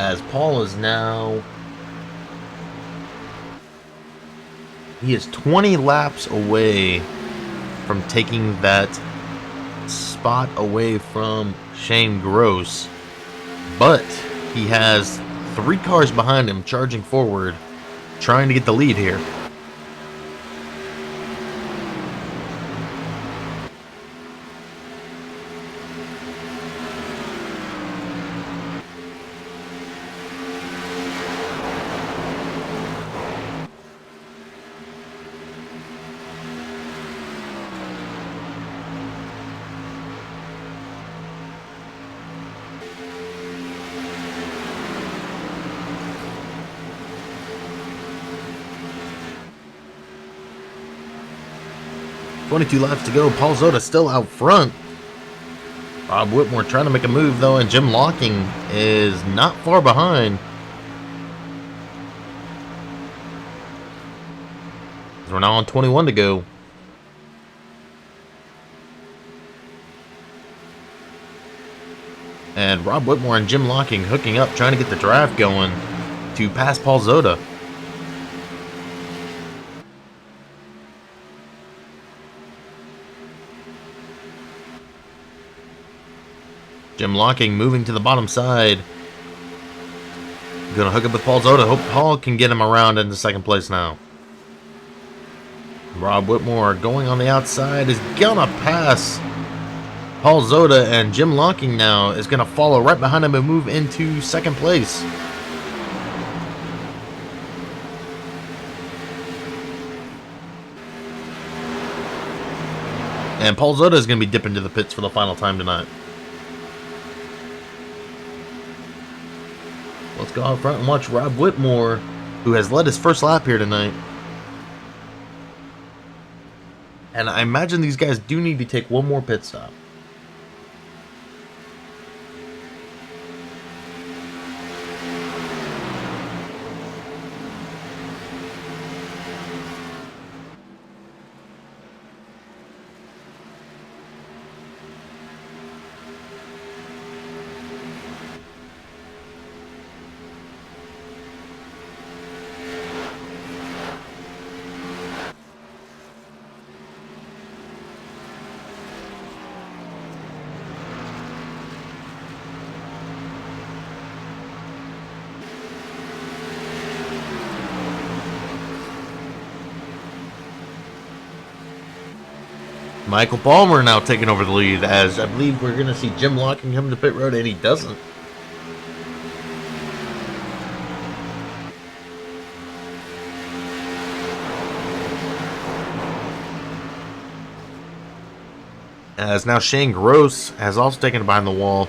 [SPEAKER 1] As Paul is now... he is 20 laps away from taking that spot away from Shane Gross. But he has 3 cars behind him charging forward, trying to get the lead here. .22 laps to go. Paul Zoda still out front. Rob Whitmore trying to make a move, though, and Jim Locking is not far behind. We're now on 21 to go. And Rob Whitmore and Jim Locking hooking up, trying to get the drive going to pass Paul Zoda. Jim Locking moving to the bottom side. Gonna hook up with Paul Zoda. Hope Paul can get him around into second place now. Rob Whitmore going on the outside is gonna pass Paul Zoda, and Jim Locking now is gonna follow right behind him and move into second place. And Paul Zota is going to be dipping to the pits for the final time tonight. Let's go out front and watch Rob Whitmore, who has led his first lap here tonight. And I imagine these guys do need to take one more pit stop. Michael Palmer now taking over the lead, as I believe we're going to see Jim Locking come to pit road, and he doesn't. As now Shane Gross has also taken it behind the wall.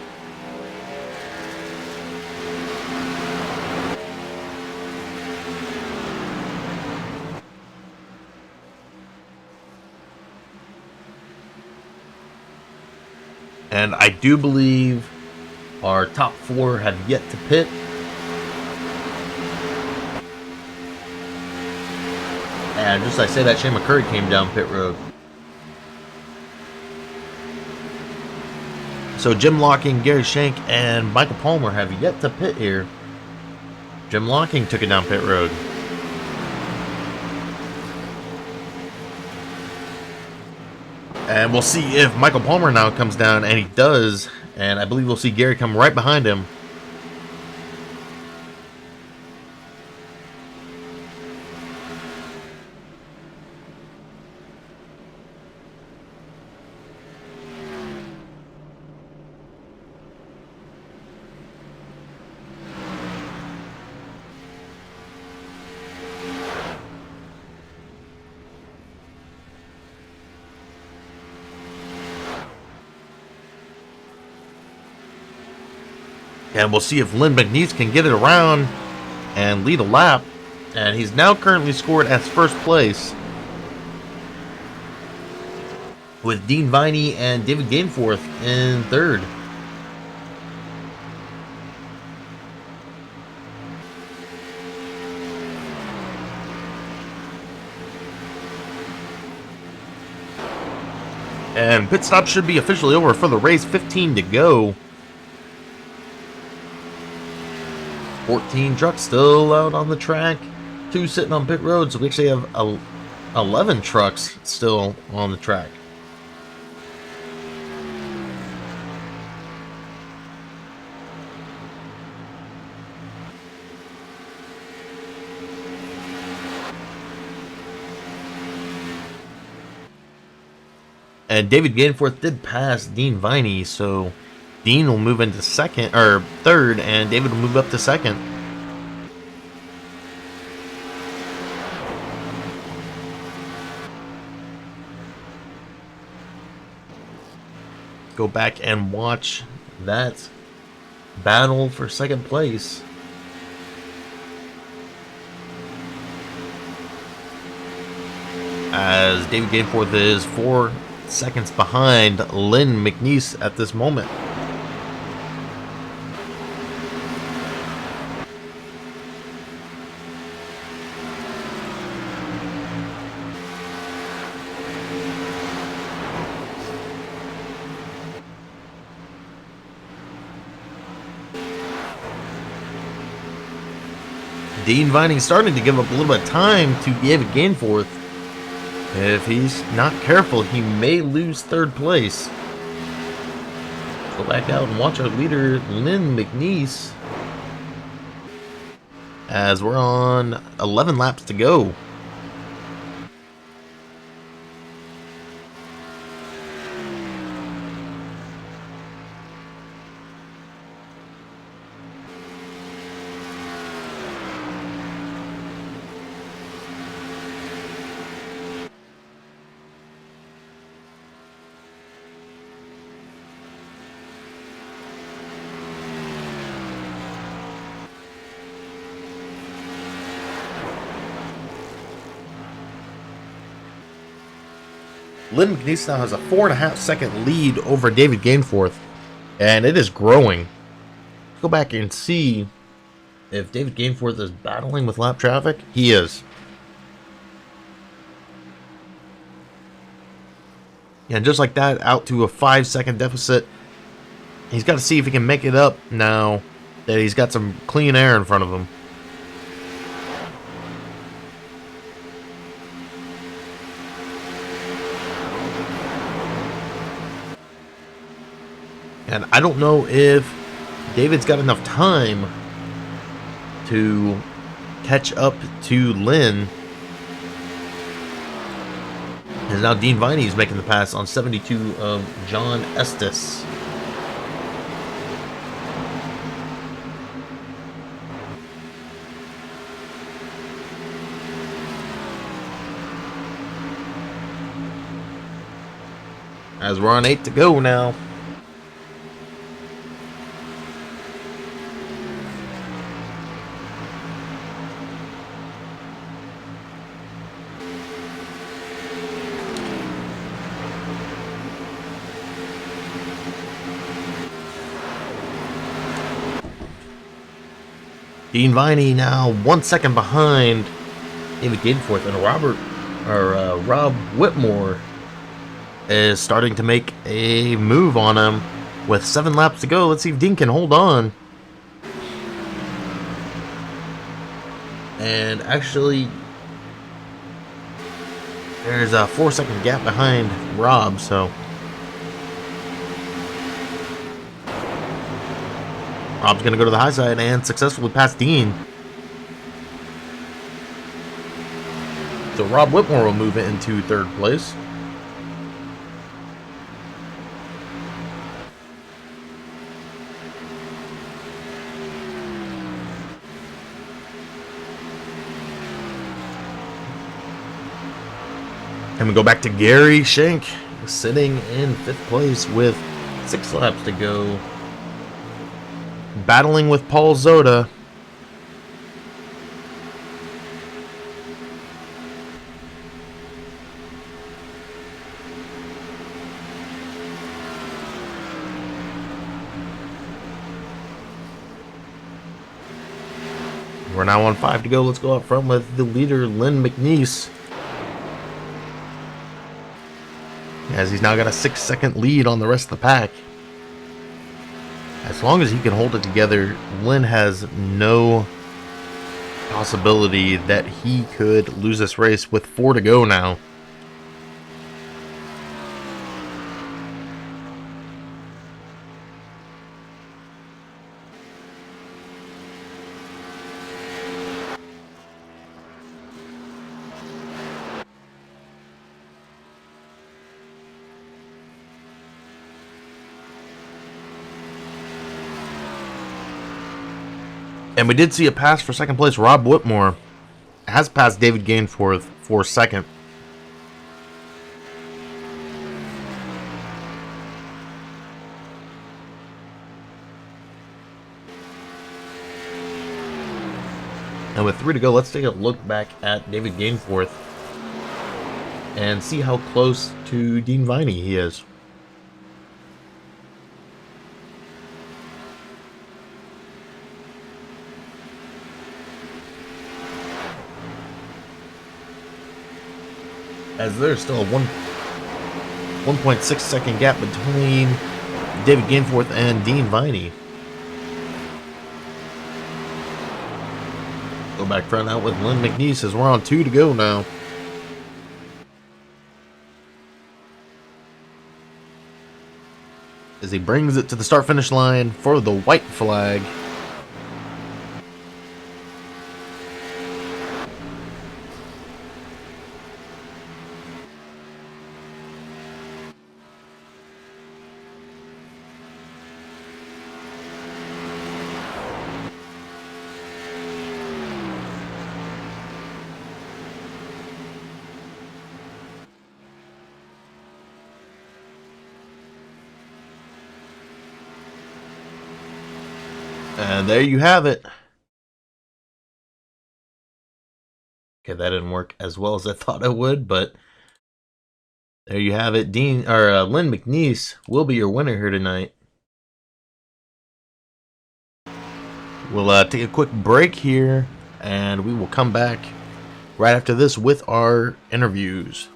[SPEAKER 1] And I do believe our top four have yet to pit. And just as I say that, Shane McCurry came down pit road. So Jim Locking, Gary Shank, and Michael Palmer have yet to pit here. Jim Locking took it down pit road. And we'll see if Michael Palmer now comes down, and he does. And I believe we'll see Gary come right behind him. And we'll see if Lynn McNeese can get it around and lead a lap. And he's now currently scored as first place, with Dean Viney and David Gainforth in third. And pit stop should be officially over for the race. 15 to go. 14 trucks still out on the track, 2 sitting on pit road, so we actually have 11 trucks still on the track. And David Gainforth did pass Dean Viney, so Dean will move into second or third, and David will move up to second. Go back and watch that battle for second place. As David Gainforth is 4 seconds behind Lynn McNeese at this moment. Dean Viney starting to give up a little bit of time to David Gainforth. If he's not careful, he may lose third place. Go back out and watch our leader, Lynn McNeese, as we're on 11 laps to go. Lynn McNeese now has a 4.5-second lead over David Gainforth, and it is growing. Let's go back and see if David Gainforth is battling with lap traffic. He is. And just like that, out to a 5-second deficit. He's got to see if he can make it up now that he's got some clean air in front of him. And I don't know if David's got enough time to catch up to Lynn. And now Dean Viney is making the pass on 72 of John Estes. As we're on 8 to go now. Dean Viney now 1 second behind David Gainforth, and Rob Whitmore is starting to make a move on him with 7 laps to go. Let's see if Dean can hold on. And actually, there's a 4-second gap behind Rob, so Rob's going to go to the high side and successfully pass Dean. So Rob Whitmore will move into 3rd place. And we go back to Gary Schenk sitting in 5th place with 6 laps to go. Battling with Paul Zoda. We're now on 5 to go. Let's go up front with the leader, Lynn McNeese. As he's now got a 6-second lead on the rest of the pack. As long as he can hold it together, Lynn has no possibility that he could lose this race with 4 to go now. And we did see a pass for 2nd place. Rob Whitmore has passed David Gainforth for 2nd. And with 3 to go, let's take a look back at David Gainforth and see how close to Dean Viney he is. As there's still a 1.6 second gap between David Gainforth and Dean Viney. Go back front out with Lynn McNeese as we're on 2 to go now. As he brings it to the start-finish line for the white flag. And there you have it. Okay, that didn't work as well as I thought it would, but There you have it. Lynn McNeese will be your winner here tonight. We'll take a quick break here, and we will come back right after this with our interviews.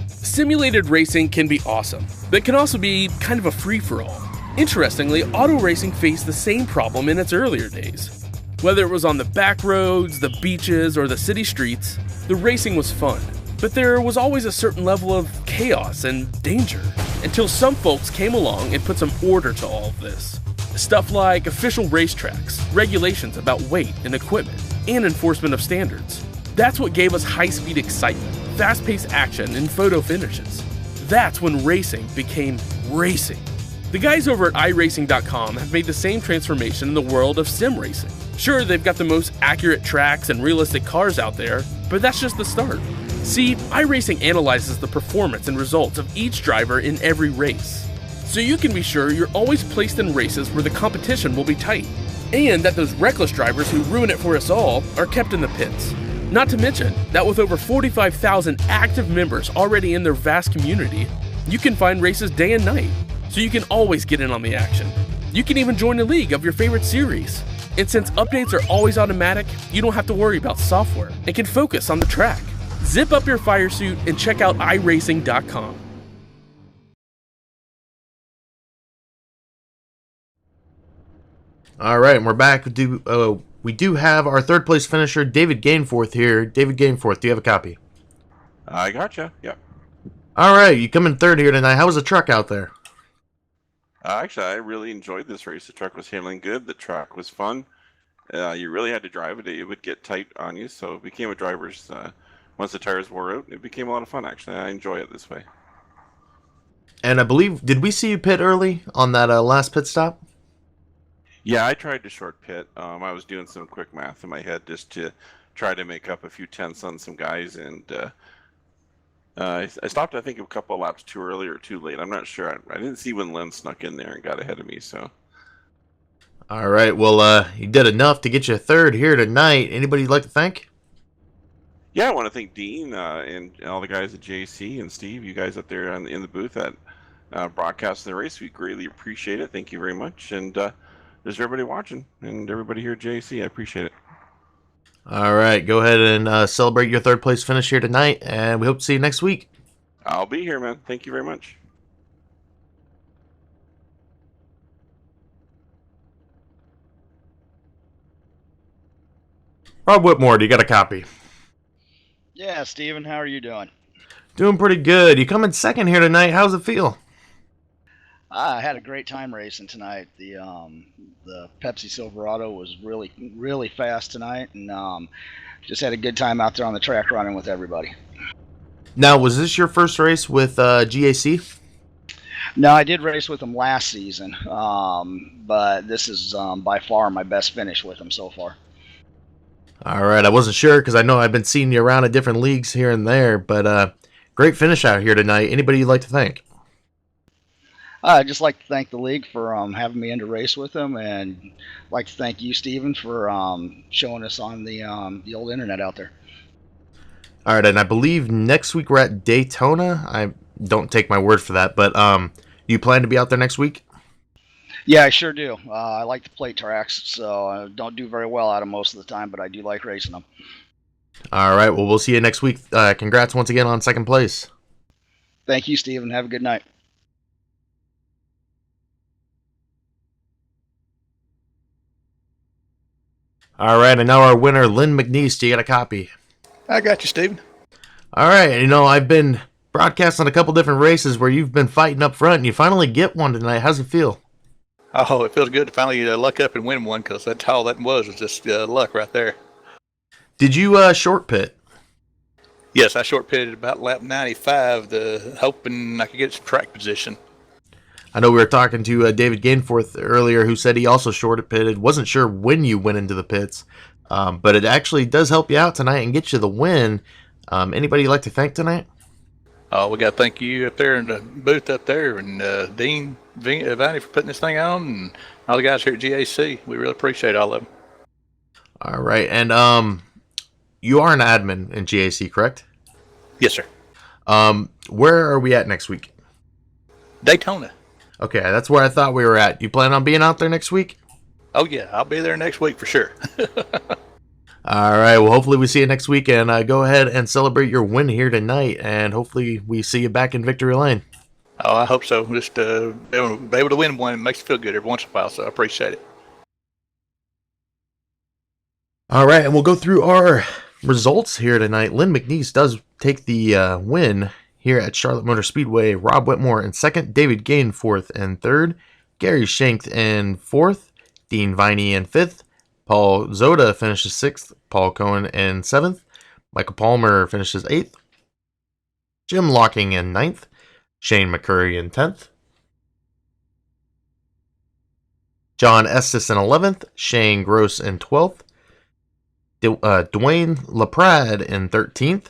[SPEAKER 2] Simulated racing can be awesome, but it can also be kind of a free-for-all. Interestingly, auto racing faced the same problem in its earlier days. Whether it was on the back roads, the beaches, or the city streets, the racing was fun. But there was always a certain level of chaos and danger, until some folks came along and put some order to all of this. Stuff like official racetracks, regulations about weight and equipment, and enforcement of standards. That's what gave us high-speed excitement, fast-paced action, and photo finishes. That's when racing became racing. The guys over at iRacing.com have made the same transformation in the world of sim racing. Sure, they've got the most accurate tracks and realistic cars out there, but that's just the start. See, iRacing analyzes the performance and results of each driver in every race, so you can be sure you're always placed in races where the competition will be tight, and that those reckless drivers who ruin it for us all are kept in the pits. Not to mention that with over 45,000 active members already in their vast community, you can find races day and night, so you can always get in on the action. You can even join a league of your favorite series. And since updates are always automatic, you don't have to worry about software and can focus on the track. Zip up your fire suit and check out iRacing.com.
[SPEAKER 1] All right, and we're back. We do have our third place finisher, David Gainforth, here. David Gainforth, do you have a copy?
[SPEAKER 4] I gotcha. Yep.
[SPEAKER 1] All right, you come in third here tonight. How was the truck out there?
[SPEAKER 4] Actually, I really enjoyed this race. The truck was handling good. The track was fun. You really had to drive it. It would get tight on you, so it became a driver's. Once the tires wore out, it became a lot of fun. Actually, I enjoy it this way.
[SPEAKER 1] And I believe, did we see you pit early on that last pit stop?
[SPEAKER 4] Yeah, I tried to short pit. I was doing some quick math in my head just to try to make up a few tenths on some guys, and I stopped, I think, a couple of laps too early or too late. I'm not sure. I didn't see when Lynn snuck in there and got ahead of me, so.
[SPEAKER 1] All right, well, you did enough to get you third here tonight. Anybody you'd like to thank?
[SPEAKER 4] Yeah, I want to thank Dean and all the guys at JC and Steve, you guys up there in the booth at broadcasting the race. We greatly appreciate it. Thank you very much. And there's everybody watching and everybody here at JC. I appreciate it.
[SPEAKER 1] All right, go ahead and celebrate your third place finish here tonight, and we hope to see you next week.
[SPEAKER 4] I'll be here, man. Thank you very much.
[SPEAKER 1] Rob Whitmore, do you got a copy?
[SPEAKER 5] Yeah, Steven, how are you doing?
[SPEAKER 1] Doing pretty good. You come in second here tonight. How's it feel?
[SPEAKER 5] I had a great time racing tonight. The Pepsi Silverado was really fast tonight, and just had a good time out there on the track running with everybody.
[SPEAKER 1] Now, was this your first race with GAC?
[SPEAKER 5] No, I did race with them last season, but this is by far my best finish with them so far.
[SPEAKER 1] All right, I wasn't sure because I know I've been seeing you around at different leagues here and there, but great finish out here tonight. Anybody you'd like to thank?
[SPEAKER 5] I'd just like to thank the league for having me in to race with them, and I'd like to thank you, Steven, for showing us on the old internet out there.
[SPEAKER 1] All right, and I believe next week we're at Daytona. I don't take my word for that, but you plan to be out there next week?
[SPEAKER 5] Yeah, I sure do. I like the plate tracks, so I don't do very well out of most of the time, but I do like racing them.
[SPEAKER 1] All right, well, we'll see you next week. Congrats once again on second place.
[SPEAKER 5] Thank you, Steven. Have a good night.
[SPEAKER 1] All right, and now our winner, Lynn McNeese. Do you got a copy?
[SPEAKER 6] I got you, Steven.
[SPEAKER 1] All right, I've been broadcasting a couple different races where you've been fighting up front, and you finally get one tonight. How's it feel?
[SPEAKER 6] Oh, it feels good to finally luck up and win one, because that's all that was just luck right there.
[SPEAKER 1] Did you short pit?
[SPEAKER 6] Yes, I short pitted about lap 95, hoping I could get some track position.
[SPEAKER 1] I know we were talking to David Gainforth earlier, who said he also short pitted. Wasn't sure when you went into the pits, but it actually does help you out tonight and get you the win. Anybody you'd like to thank tonight?
[SPEAKER 6] We got to thank you up there in the booth up there, and Dean Vanny for putting this thing on, and all the guys here at GAC. We really appreciate all of them.
[SPEAKER 1] All right, and you are an admin in GAC, correct?
[SPEAKER 6] Yes, sir.
[SPEAKER 1] Where are we at next week?
[SPEAKER 6] Daytona.
[SPEAKER 1] Okay, that's where I thought we were at. You plan on being out there next week?
[SPEAKER 6] Oh yeah, I'll be there next week for sure.
[SPEAKER 1] All right. Well, hopefully we see you next week, and go ahead and celebrate your win here tonight. And hopefully we see you back in victory lane.
[SPEAKER 6] Oh, I hope so. Just be able to win one makes you feel good every once in a while, so I appreciate it.
[SPEAKER 1] All right, and we'll go through our results here tonight. Lynn McNeese does take the win here at Charlotte Motor Speedway. Rob Whitmore in second, David Gain fourth and third, Gary Schenk in fourth, Dean Viney in fifth, Paul Zoda finishes sixth, Paul Cohen in seventh, Michael Palmer finishes eighth, Jim Locking in ninth, Shane McCurry in 10th, John Estes in 11th, Shane Gross in 12th, Dwayne LaPrade in 13th,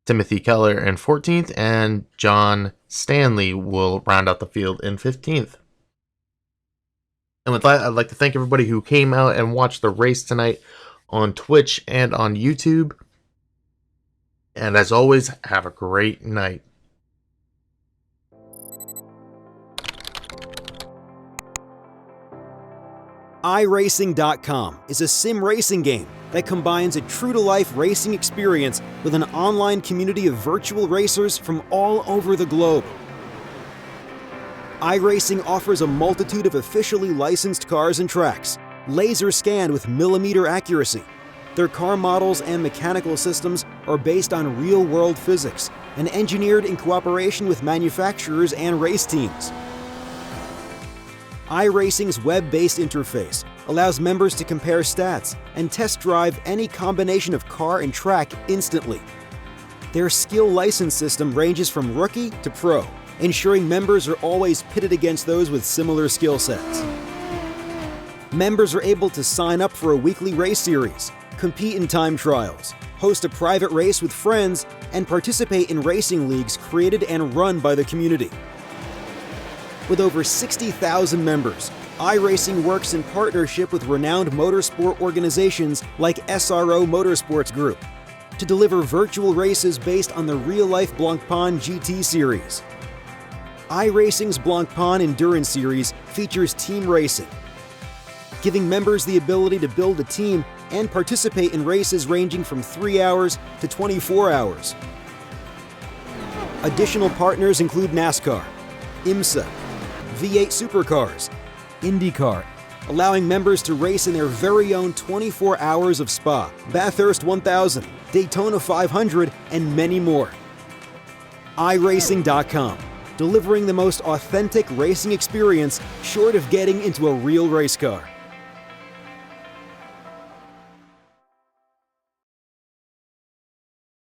[SPEAKER 1] Timothy Keller in 14th, and John Stanley will round out the field in 15th. And with that, I'd like to thank everybody who came out and watched the race tonight on Twitch and on YouTube. And as always, have a great night.
[SPEAKER 3] iRacing.com is a sim racing game that combines a true-to-life racing experience with an online community of virtual racers from all over the globe. iRacing offers a multitude of officially licensed cars and tracks, laser scanned with millimeter accuracy. Their car models and mechanical systems are based on real-world physics and engineered in cooperation with manufacturers and race teams. iRacing's web-based interface allows members to compare stats and test drive any combination of car and track instantly. Their skill license system ranges from rookie to pro, ensuring members are always pitted against those with similar skill sets. Members are able to sign up for a weekly race series, compete in time trials, host a private race with friends, and participate in racing leagues created and run by the community. With over 60,000 members, iRacing works in partnership with renowned motorsport organizations like SRO Motorsports Group to deliver virtual races based on the real-life Blancpain GT series. iRacing's Blancpain Endurance Series features team racing, giving members the ability to build a team and participate in races ranging from 3 hours to 24 hours. Additional partners include NASCAR, IMSA, V8 Supercars, IndyCar, allowing members to race in their very own 24 hours of Spa, Bathurst 1000, Daytona 500, and many more. iRacing.com, delivering the most authentic racing experience short of getting into a real race car.